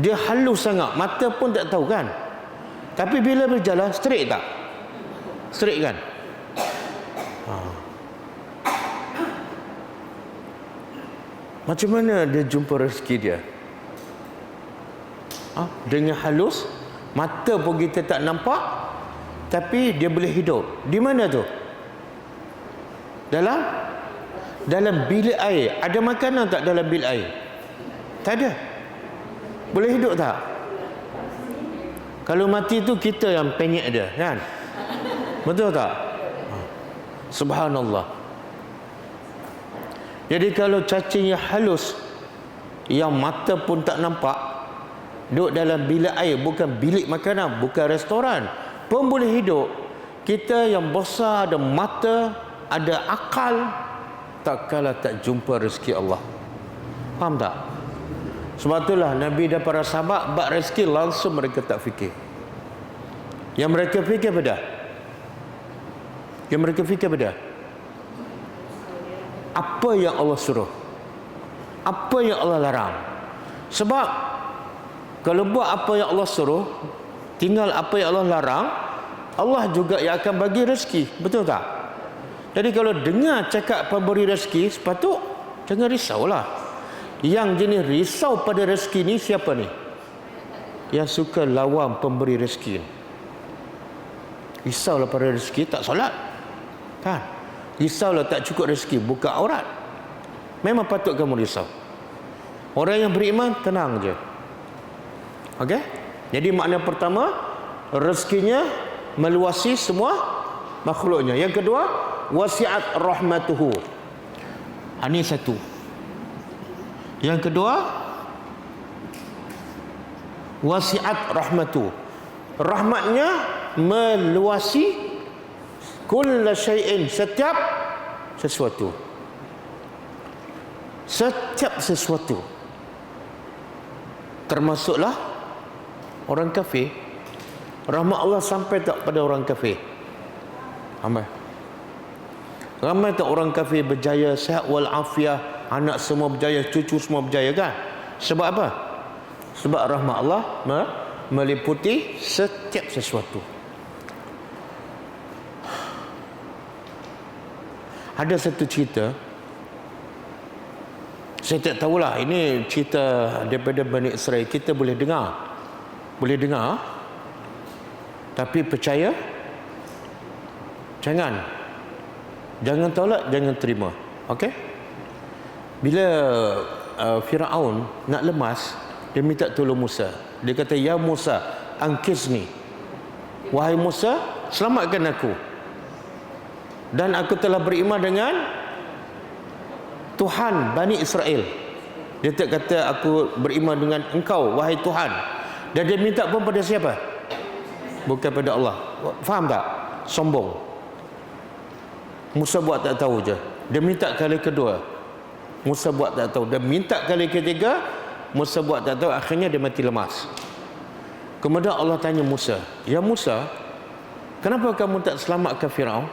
Dia halus sangat, mata pun tak tahu kan? Tapi bila berjalan, straight tak? Straight kan? Macam mana dia jumpa rezeki dia? Dengan halus, mata pun kita tak nampak, tapi dia boleh hidup. Di mana tu? Dalam bilik air. Ada makanan tak dalam bilik air? Tak ada. Boleh hidup tak? Kalau mati tu kita yang penyek dia, kan? Betul tak? Subhanallah. Jadi kalau cacing yang halus, yang mata pun tak nampak, duduk dalam bilik air, bukan bilik makanan, bukan restoran, pun boleh hidup. Kita yang besar, ada mata, ada akal, tak kala tak jumpa rezeki Allah. Faham tak? Sebab itulah Nabi dan para sahabat bab rezeki langsung mereka tak fikir. Yang mereka fikir pada apa yang Allah suruh, apa yang Allah larang. Sebab kalau buat apa yang Allah suruh, tinggal apa yang Allah larang, Allah juga yang akan bagi rezeki. Betul tak? Jadi kalau dengar cakap pemberi rezeki, sepatut jangan risaulah. Yang jenis risau pada rezeki ni siapa ni? Yang suka lawan pemberi rezeki. Risaulah pada rezeki, tak solat, kan? Risaulah tak cukup rezeki, buka aurat, Memang patut kamu risau. Orang yang beriman tenang je. Okey? Jadi makna pertama, rezekinya meluasi semua makhluknya. Yang kedua, wasi'at rahmatuhu. Ini satu. Yang kedua, wasi'at rahmatuhu. Rahmatnya meluasi kulla syai'in, setiap sesuatu. Setiap sesuatu. Termasuklah orang kafir. Rahmat Allah sampai tak pada orang kafir? Ramai. Ramai tak orang kafir berjaya, sihat wal afiah, anak semua berjaya, cucu semua berjaya kan? Sebab apa? Sebab rahmat Allah meliputi setiap sesuatu. Ada satu cerita, saya tak tahulah, ini cerita daripada Bani Israel, kita boleh dengar, tapi percaya, jangan tolak, jangan terima. Okey? Bila Firaun nak lemas, dia minta tolong Musa. Dia kata, ya Musa, angkizni. Wahai Musa, selamatkan aku. Dan aku telah beriman dengan Tuhan Bani Israel. Dia tak kata aku beriman dengan engkau, wahai Tuhan. Dan dia minta pun pada siapa? Bukan pada Allah. Faham tak? Sombong. Musa buat tak tahu je. Dia minta kali kedua, Musa buat tak tahu. Dia minta kali ketiga, Musa buat tak tahu. Akhirnya dia mati lemas. Kemudian Allah tanya Musa, ya Musa, kenapa kamu tak selamatkan Firaun?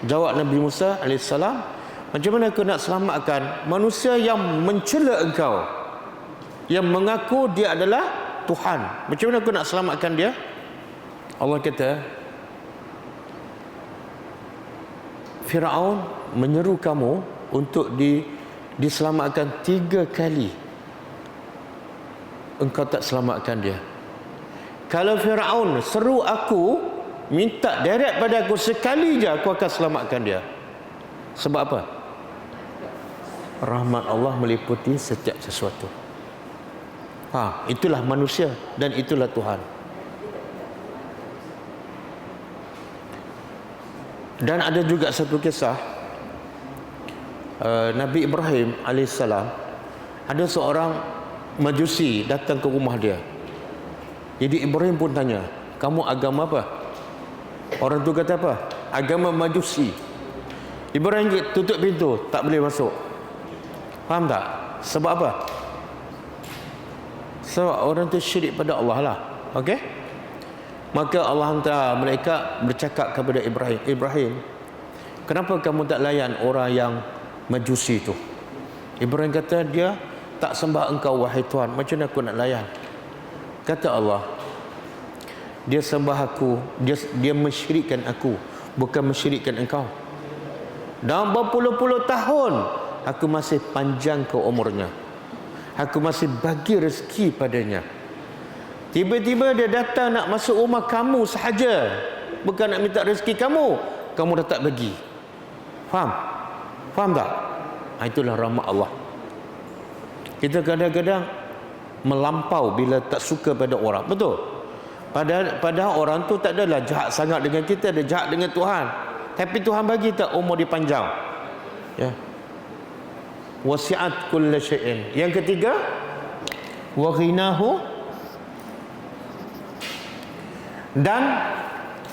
Jawab Nabi Musa AS, macam mana aku nak selamatkan manusia yang mencela engkau, yang mengaku dia adalah Tuhan? Macam mana aku nak selamatkan dia? Allah kata, Firaun menyeru kamu untuk diselamatkan 3 kali. Engkau tak selamatkan dia. Kalau Firaun seru aku, minta direct pada aku sekali je, aku akan selamatkan dia. Sebab apa? Rahmat Allah meliputi setiap sesuatu. Itulah manusia dan itulah Tuhan. Dan ada juga satu kisah, Nabi Ibrahim AS, ada seorang Majusi datang ke rumah dia. Jadi Ibrahim pun tanya, kamu agama apa? Orang tu kata apa? Agama Majusi. Ibrahim tutup pintu, tak boleh masuk. Faham tak? Sebab apa? Sebab orang tu syirik pada Allah lah. Okey? Maka Allah hantar malaikat bercakap kepada Ibrahim, Ibrahim, kenapa kamu tak layan orang yang Majusi tu? Ibrahim kata, dia tak sembah engkau wahai Tuhan, macam mana aku nak layan? Kata Allah, dia sembah aku, dia mensyirikkan aku, bukan mensyirikkan engkau. Dalam berpuluh-puluh tahun aku masih panjang ke umurnya, aku masih bagi rezeki padanya. Tiba-tiba dia datang nak masuk rumah kamu sahaja, bukan nak minta rezeki kamu, kamu dah tak bagi. Faham? Faham tak? Itulah rahmat Allah. Kita kadang-kadang melampau bila tak suka pada orang. Betul? Padahal orang tu tak adalah jahat sangat dengan kita, dia jahat dengan Tuhan. Tapi Tuhan bagi tak umur dia panjang. Ya. Wasi'at kulla syai'in. Yang ketiga, wa ghinahu, dan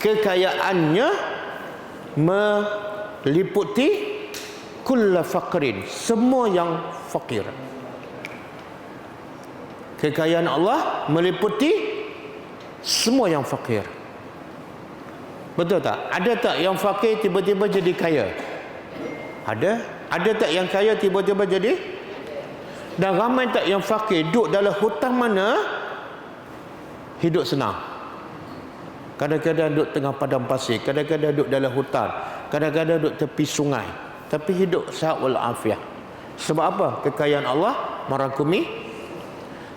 kekayaannya meliputi kulla faqrin, semua yang fakir. Kekayaan Allah meliputi semua yang fakir. Betul tak? Ada tak yang fakir tiba-tiba jadi kaya? Ada. Ada tak yang kaya tiba-tiba jadi? Dan ramai tak yang fakir duduk dalam hutang mana hidup senang? Kadang-kadang duduk tengah padang pasir, kadang-kadang duduk dalam hutan, kadang-kadang duduk tepi sungai, tapi hidup sihat wal afiah. Sebab apa? Kekayaan Allah merangkumi.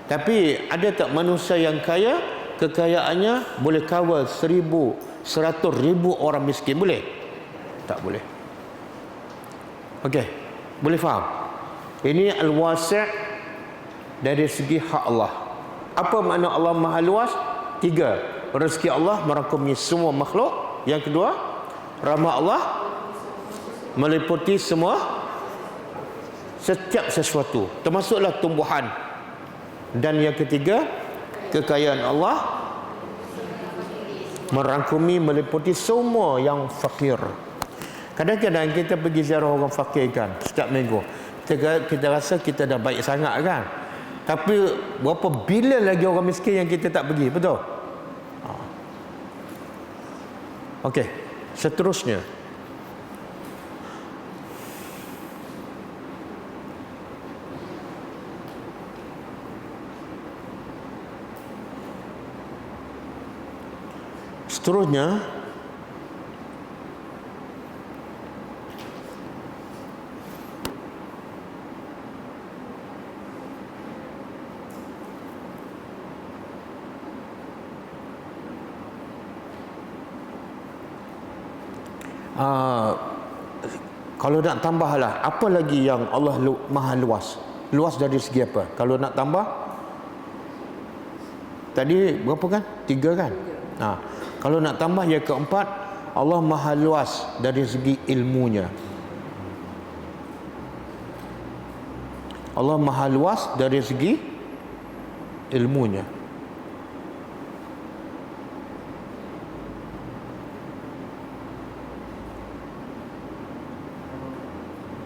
Tapi ada tak manusia yang kaya, kekayaannya boleh kawal 1,000, 100,000 orang miskin? Boleh? Tak boleh. Okey. Boleh faham? Ini al-wasi' dari segi hak Allah. Apa makna Allah Maha Luas? 3. Rezeki Allah merangkumi semua makhluk. Yang kedua, rahmat Allah meliputi setiap sesuatu, termasuklah tumbuhan. Dan yang ketiga, kekayaan Allah merangkumi meliputi semua yang fakir. Kadang-kadang kita pergi ziarah orang fakir kan, setiap minggu kita rasa kita dah baik sangat kan, tapi berapa bila lagi orang miskin yang kita tak pergi, betul? Okey, seterusnya kalau nak tambahlah, apa lagi yang Allah Maha Luas? Luas dari segi apa? Kalau nak tambah, tadi berapa kan? 3 kan? Kalau nak tambah yang keempat, Allah Maha Luas dari segi ilmunya. Allah Maha Luas dari segi ilmunya.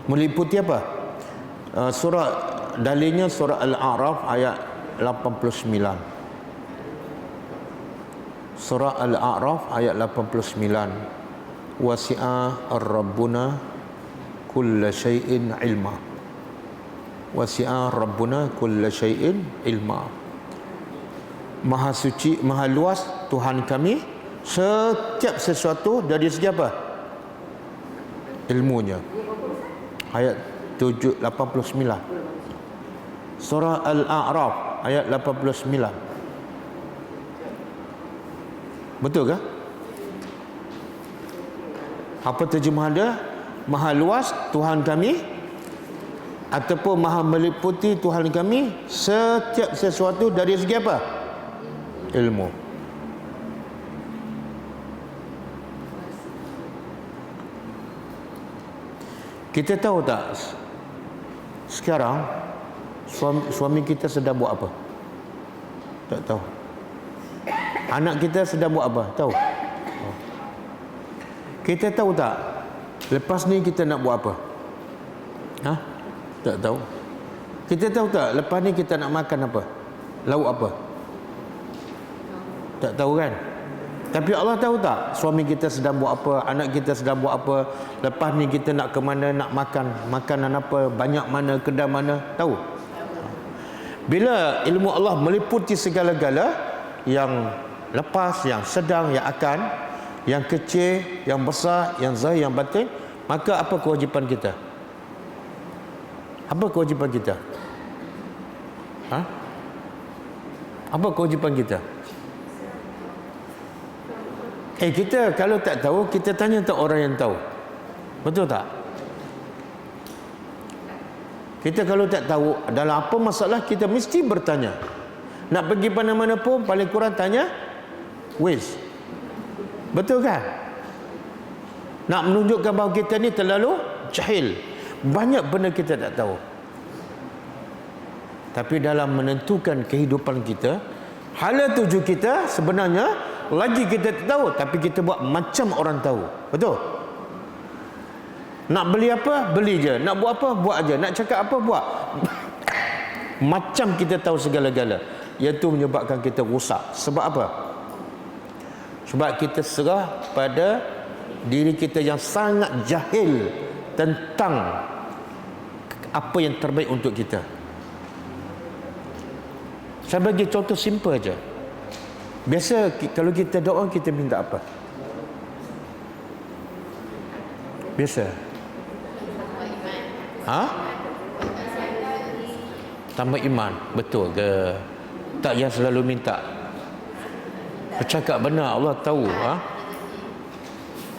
Meliputi apa? Surah dalilnya surah Al-A'raf ayat 89. Surah Al-A'raf ayat 89. Wasi'a ar-rabbuna kulla syai'in ilma. Wasi'a rabbuna kulla syai'in ilma. Maha suci, maha luas Tuhan kami setiap sesuatu dari segi apa? Ilmunya. Ayat 89. Surah Al-A'raf ayat 89. Betul ke? Apa terjemahan dia? Maha luas Tuhan kami, ataupun maha meliputi Tuhan kami setiap sesuatu dari segi apa? Ilmu. Kita tahu tak sekarang suami kita sedang buat apa? Tak tahu. Anak kita sedang buat apa? Tahu? Kita tahu tak lepas ni kita nak buat apa? Tak tahu. Kita tahu tak lepas ni kita nak makan apa? Lauk apa? Tak tahu kan? Tapi Allah tahu tak suami kita sedang buat apa, anak kita sedang buat apa, lepas ni kita nak ke mana, nak makan makanan apa, banyak mana, kedai mana, tahu? Bila ilmu Allah meliputi segala-gala, yang lepas, yang sedang, yang akan, yang kecil, yang besar, yang zahir, yang batin, maka apa kewajipan kita? Apa kewajipan kita? Apa kewajipan kita? Kita kalau tak tahu, kita tanya tak orang yang tahu. Betul tak? Kita kalau tak tahu dalam apa masalah, kita mesti bertanya. Nak pergi mana-mana pun paling kurang tanya Waze. Betul kan? Nak menunjukkan bahawa kita ni terlalu jahil. Banyak benda kita tak tahu. Tapi dalam menentukan kehidupan kita, hala tuju kita sebenarnya lagi kita tak tahu, tapi kita buat macam orang tahu. Betul? Nak beli apa, beli je. Nak buat apa, buat aja. Nak cakap apa, buat. Macam kita tahu segala-gala. Iaitu menyebabkan kita rosak. Sebab apa? Sebab kita serah pada diri kita yang sangat jahil tentang apa yang terbaik untuk kita. Saya bagi contoh simple aja. Biasa kalau kita doa, kita minta apa? Biasa. Tambah iman. Betul ke? Tak yang selalu minta. Bercakap benar, Allah tahu.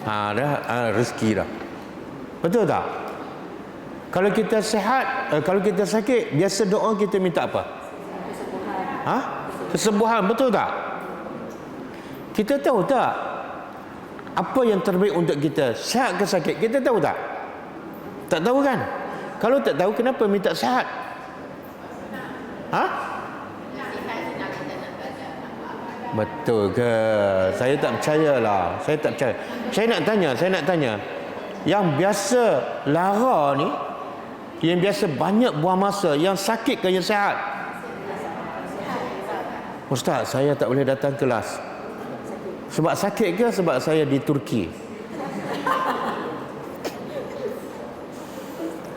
Dah rezeki dah. Betul tak? Kalau kita sihat, kalau kita sakit, biasa doa kita minta apa? Ha? Kesembuhan, betul tak? Kita tahu tak apa yang terbaik untuk kita, sihat ke sakit? Kita tahu tak? Tak tahu kan? Kalau tak tahu, kenapa minta sihat? Ha? Betul ke? Saya tak percayalah. Saya tak percaya. Saya nak tanya. Yang biasa lara ni, yang biasa banyak buang masa, yang sakit ke yang sihat? Ustaz, saya tak boleh datang kelas. Sebab sakit ke sebab saya di Turki?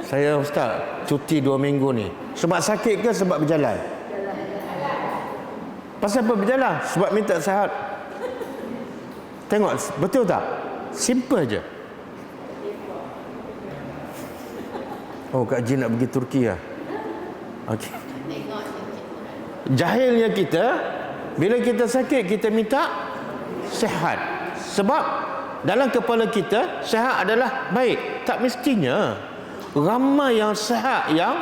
Saya Ustaz cuti 2 minggu ni. Sebab sakit ke sebab berjalan? Pasal apa berjalan? Sebab minta sihat. Tengok, betul tak? Simple je. Oh, Kak Jin nak pergi Turki lah. Okey. Jahilnya kita, bila kita sakit, kita minta sihat. Sebab dalam kepala kita, sihat adalah baik. Tak mestinya. Ramai yang sihat yang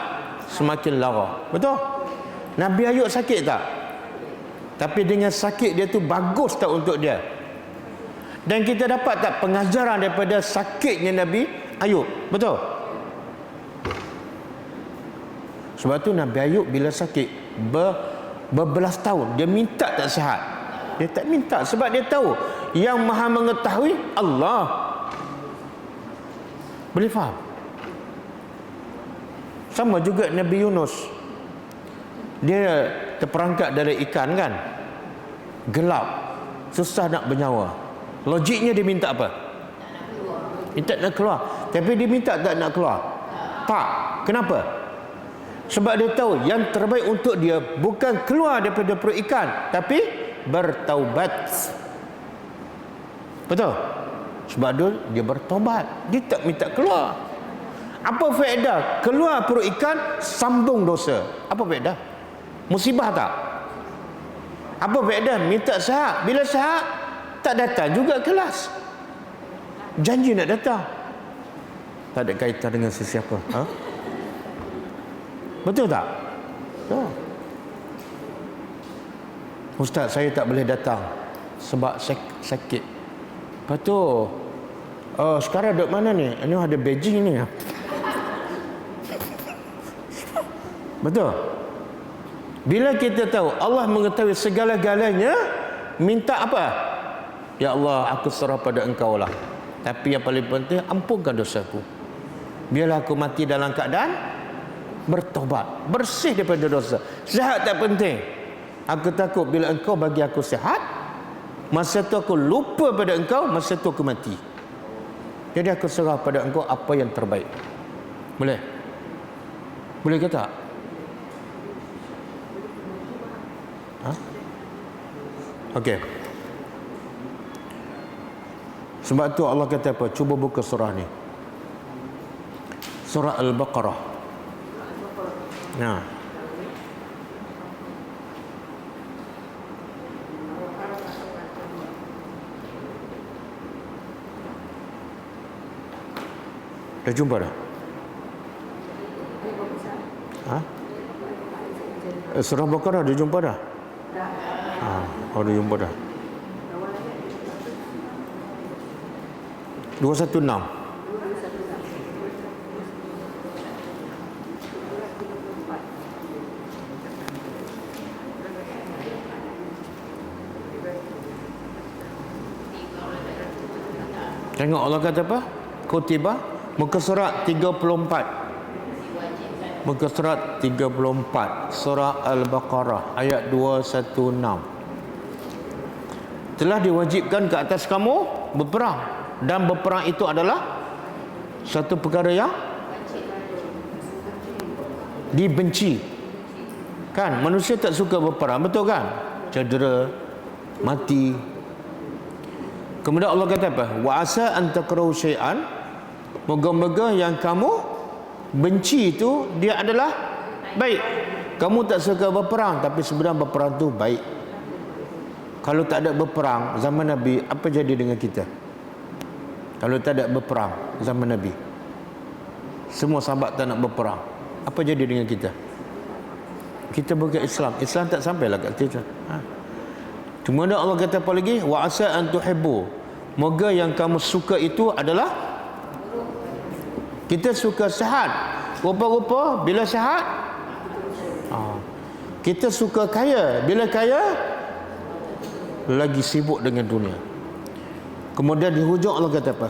semakin lara. Betul? Nabi Ayub sakit tak? Tapi dengan sakit dia tu bagus tak untuk dia? Dan kita dapat tak pengajaran daripada sakitnya Nabi Ayub? Betul? Sebab tu Nabi Ayub bila sakit berbelas tahun, dia minta tak sihat. Dia tak minta sebab dia tahu yang Maha mengetahui Allah. Boleh faham? Sama juga Nabi Yunus. Dia terperangkap dari ikan kan, gelap, susah nak bernyawa. Logiknya dia minta apa? Minta nak keluar. Tapi dia minta tak nak keluar? Tak. Kenapa? Sebab dia tahu yang terbaik untuk dia bukan keluar daripada perut ikan, tapi bertaubat. Betul? Sebab dia bertaubat. Dia tak minta keluar. Apa faedah keluar perut ikan sambung dosa? Apa faedah? Musibah tak? Apa faedah minta sihat? Bila sihat tak datang juga kelas. Janji nak datang, tak ada kaitan dengan sesiapa. Ha? Betul tak? Oh. Ustaz, saya tak boleh datang sebab sakit. Betul. Sekarang duduk mana ni? Ini ada Beijing ni. Betul. Bila kita tahu Allah mengetahui segala-galanya, minta apa? Ya Allah, aku serah pada Engkau lah. Tapi yang paling penting, ampunkan dosaku. Biarlah aku mati dalam keadaan bertobat, bersih daripada dosa. Sihat tak penting. Aku takut bila Engkau bagi aku sihat, masa tu aku lupa pada Engkau, masa tu aku mati. Jadi aku serah pada Engkau apa yang terbaik. Boleh? Boleh ke tak? Ha? Okey. Sebab tu Allah kata apa? Cuba buka surah ni. Surah Al-Baqarah. Nah. Dah jumpa dah? Ha? Surah Baqarah dah jumpa dah? Dah jumpa dah. 216. Tengok Allah kata apa? Kutiba, muka surat 34. Muka surat 34, surah Al-Baqarah ayat 216. Telah diwajibkan ke atas kamu berperang, dan berperang itu adalah satu perkara yang dibenci. Kan manusia tak suka berperang, betul kan? Cedera, mati. Kemudian Allah kata apa? Wa asa an takrahu syai'an, moga-moga yang kamu benci itu dia adalah baik. Kamu tak suka berperang, tapi sebenarnya berperang tu baik. Kalau tak ada berperang zaman Nabi, apa jadi dengan kita? Kalau tak ada berperang zaman Nabi, semua sahabat tak nak berperang. Apa jadi dengan kita? Kita bukan Islam. Islam tak sampailah kat kita. Kemudian Allah kata apa lagi? Wa asa an tuhibbu. Moga yang kamu suka itu adalah, kita suka sihat. Rupa-rupa bila sihat, kita suka kaya. Bila kaya, lagi sibuk dengan dunia. Kemudian di hujung Allah kata apa?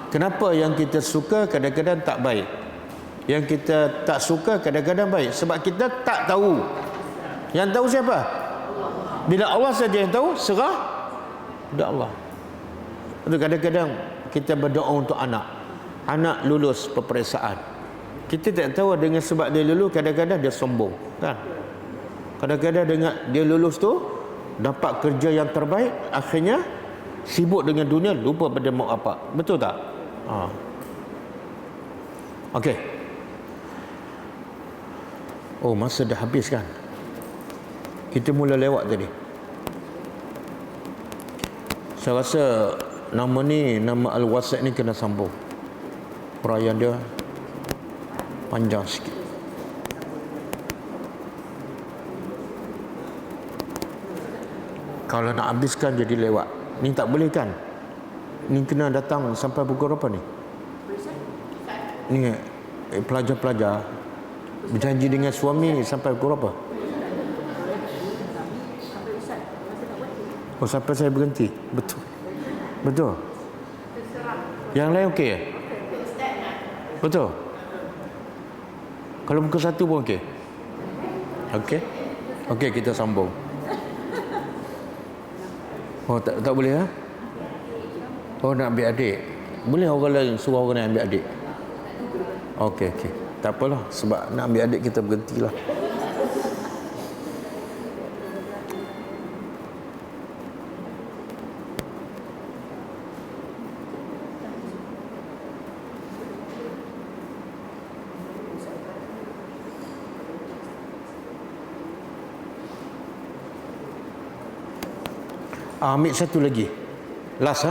Kenapa yang kita suka kadang-kadang tak baik, yang kita tak suka kadang-kadang baik? Sebab kita tak tahu. Yang tahu siapa? Bila Allah saja yang tahu, serah kepada Allah. Itu kadang-kadang kita berdoa untuk anak lulus peperiksaan. Kita tak tahu dengan sebab dia lulus, kadang-kadang dia sombong, kan? Kadang-kadang dengan dia lulus tu dapat kerja yang terbaik, akhirnya sibuk dengan dunia, lupa pada mak bapak. Betul tak? Okey. Oh, masa dah habis kan? Kita mula lewat tadi. Saya rasa nama Al-Wasi' ni kena sambung. Huraian dia panjang sikit. Kalau nak habiskan jadi lewat. Ni tak boleh kan? Ni kena datang sampai pukul berapa ni? Ni pelajar-pelajar berjanji dengan suami sampai pukul berapa? Oh, sampai saya berhenti. Betul. Yang lain okey? Betul. Kalau pukul 1 pun okey. Okey, kita sambung. Oh, tak boleh ha? Oh, nak ambil adik. Boleh orang lain suruh orang lain ambil adik. Okey. Tak apalah, sebab nak ambil adik kita berhentilah. Ambil satu lagi. Last.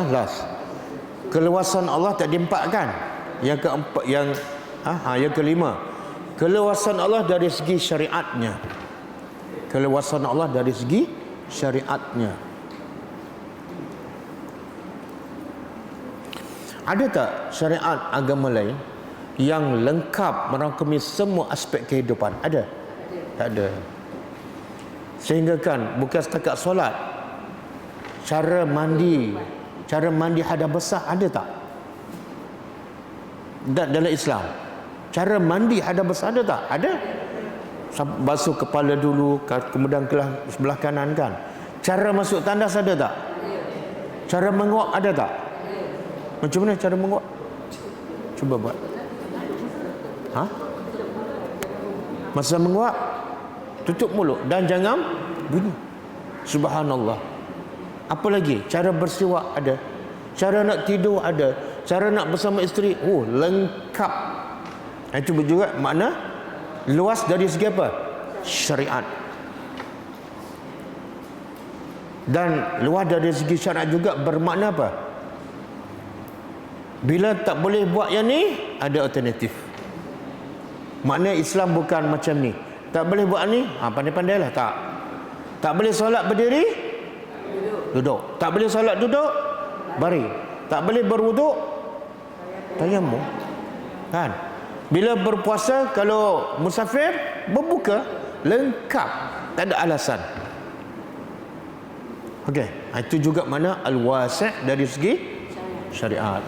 Keluasan Allah tak diempatkan. Yang keempat, yang kelima. Keluasan Allah dari segi syariatnya. Keluasan Allah dari segi syariatnya. Ada tak syariat agama lain yang lengkap merangkumi semua aspek kehidupan? Ada? Tak ada. Sehingga kan bukan setakat solat, cara mandi hadas besar ada tak? Dalam Islam, cara mandi hadas besar ada tak? Ada. Basuh kepala dulu, kemudian sebelah kanan kan. Cara masuk tandas ada tak? Cara menguap ada tak? Macam mana cara menguap? Cuba buat. Masa menguap, tutup mulut dan jangan bunyi. Subhanallah. Apa lagi? Cara bersiwak ada. Cara nak tidur ada. Cara nak bersama isteri, lengkap. Itu juga makna luas dari segi apa? Syariat. Dan luas dari segi syariat juga bermakna apa? Bila tak boleh buat yang ni, ada alternatif. Makna Islam bukan macam ni. Tak boleh buat ni, pandai-pandailah. Tak boleh solat berdiri, duduk. Tak boleh solat duduk, baring. Tak boleh berwuduk, tayammum. Kan? Bila berpuasa, kalau musafir, berbuka, lengkap. Tak ada alasan. Okey, itu juga mana al-wasi' dari segi syariat.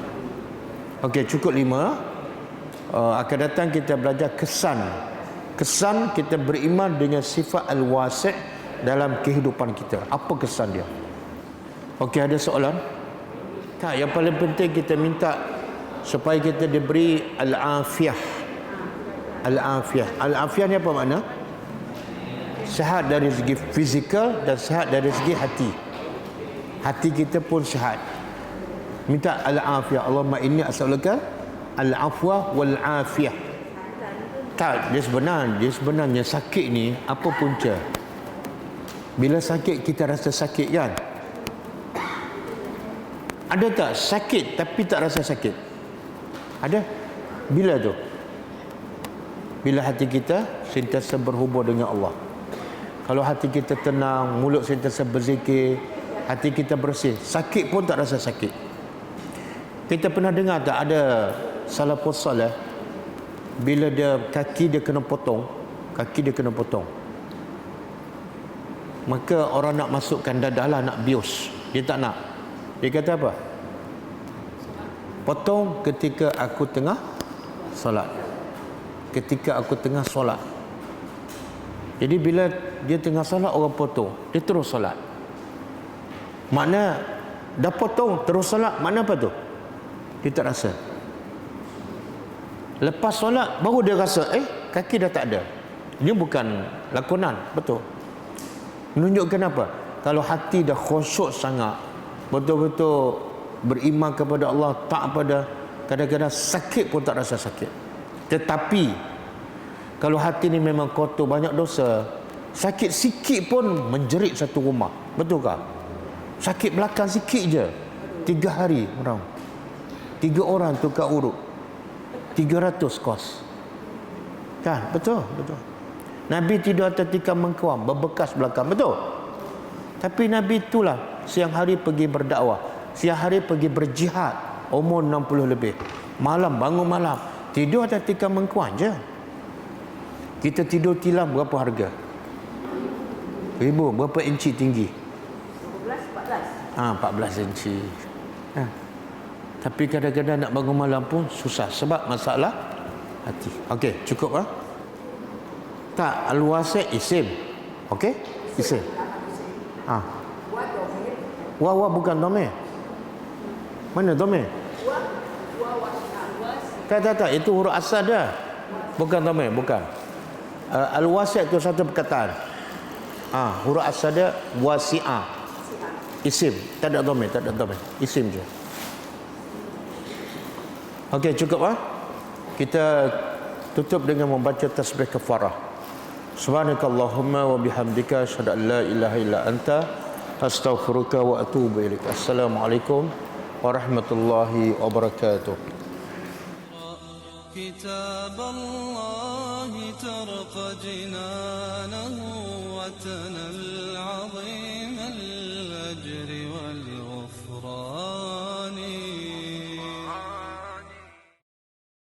Okey, cukup 5. Akan datang kita belajar kesan kita beriman dengan sifat al-wasi' dalam kehidupan kita. Apa kesan dia? Okey, ada soalan? Tak, yang paling penting kita minta supaya kita diberi al-afiyah. Al-afiyah. Al-afiyah ni apa makna? Sihat dari segi fizikal dan sihat dari segi hati. Hati kita pun sihat. Minta al-afiyah. Allahumma inni as'aluka al-afwa wal-afiyah. Tak, dia sebenarnya sakit ni apa punca? Bila sakit kita rasa sakit kan? Ada tak sakit tapi tak rasa sakit? Ada? Bila tu? Bila hati kita sentiasa berhubung dengan Allah. Kalau hati kita tenang, mulut sentiasa berzikir, hati kita bersih, sakit pun tak rasa sakit. Kita pernah dengar tak ada salafus salih, bila kaki dia kena potong, maka orang nak masukkan dadah lah, nak bius, dia tak nak. Dia kata apa? Potong ketika aku tengah solat. Ketika aku tengah solat. Jadi bila dia tengah solat, orang potong, dia terus solat. Makna dah potong terus solat, makna apa tu? Dia tak rasa. Lepas solat baru dia rasa, kaki dah tak ada. Ini bukan lakonan, betul. Menunjukkan apa? Kalau hati dah khusyuk sangat, betul-betul beriman kepada Allah, tak pada, kadang-kadang sakit pun tak rasa sakit. Tetapi kalau hati ni memang kotor, banyak dosa, sakit sikit pun menjerit satu rumah. Betul tak? Sakit belakang sikit je, 3 hari orang, 3 orang tukar urut, 300 kos. Kan? Betul. Nabi tidur atas tikar mengkuam, berbekas belakang. Betul. Tapi Nabi itulah siang hari pergi berdakwah, siang hari pergi berjihad, umur 60 lebih. Malam bangun malam, tidur atas tikar mengkuam je. Kita tidur tilam berapa harga? Ibu, berapa inci tinggi? 14 inci. Tapi kadang-kadang nak bangun malam pun susah sebab masalah hati. Okey, cukup tak, al-wasi' isim. Okey? Isim. Wa bukan dhamir. Mana dhamir? Tak, itu huruf asal dah. Bukan dhamir, bukan. Al-wasi' itu satu perkataan. Huruf asal dia wasi'ah. Isim, tak ada dhamir, isim je. Okey, cukup Kita tutup dengan membaca tasbih kafarah. Subhanakallahumma wa bihamdika asyhadu an la ilaha illa anta astaghfiruka wa atubu ilaik. Assalamualaikum warahmatullahi wabarakatuh. كتاب الله ترق جنانه وتنى العظيم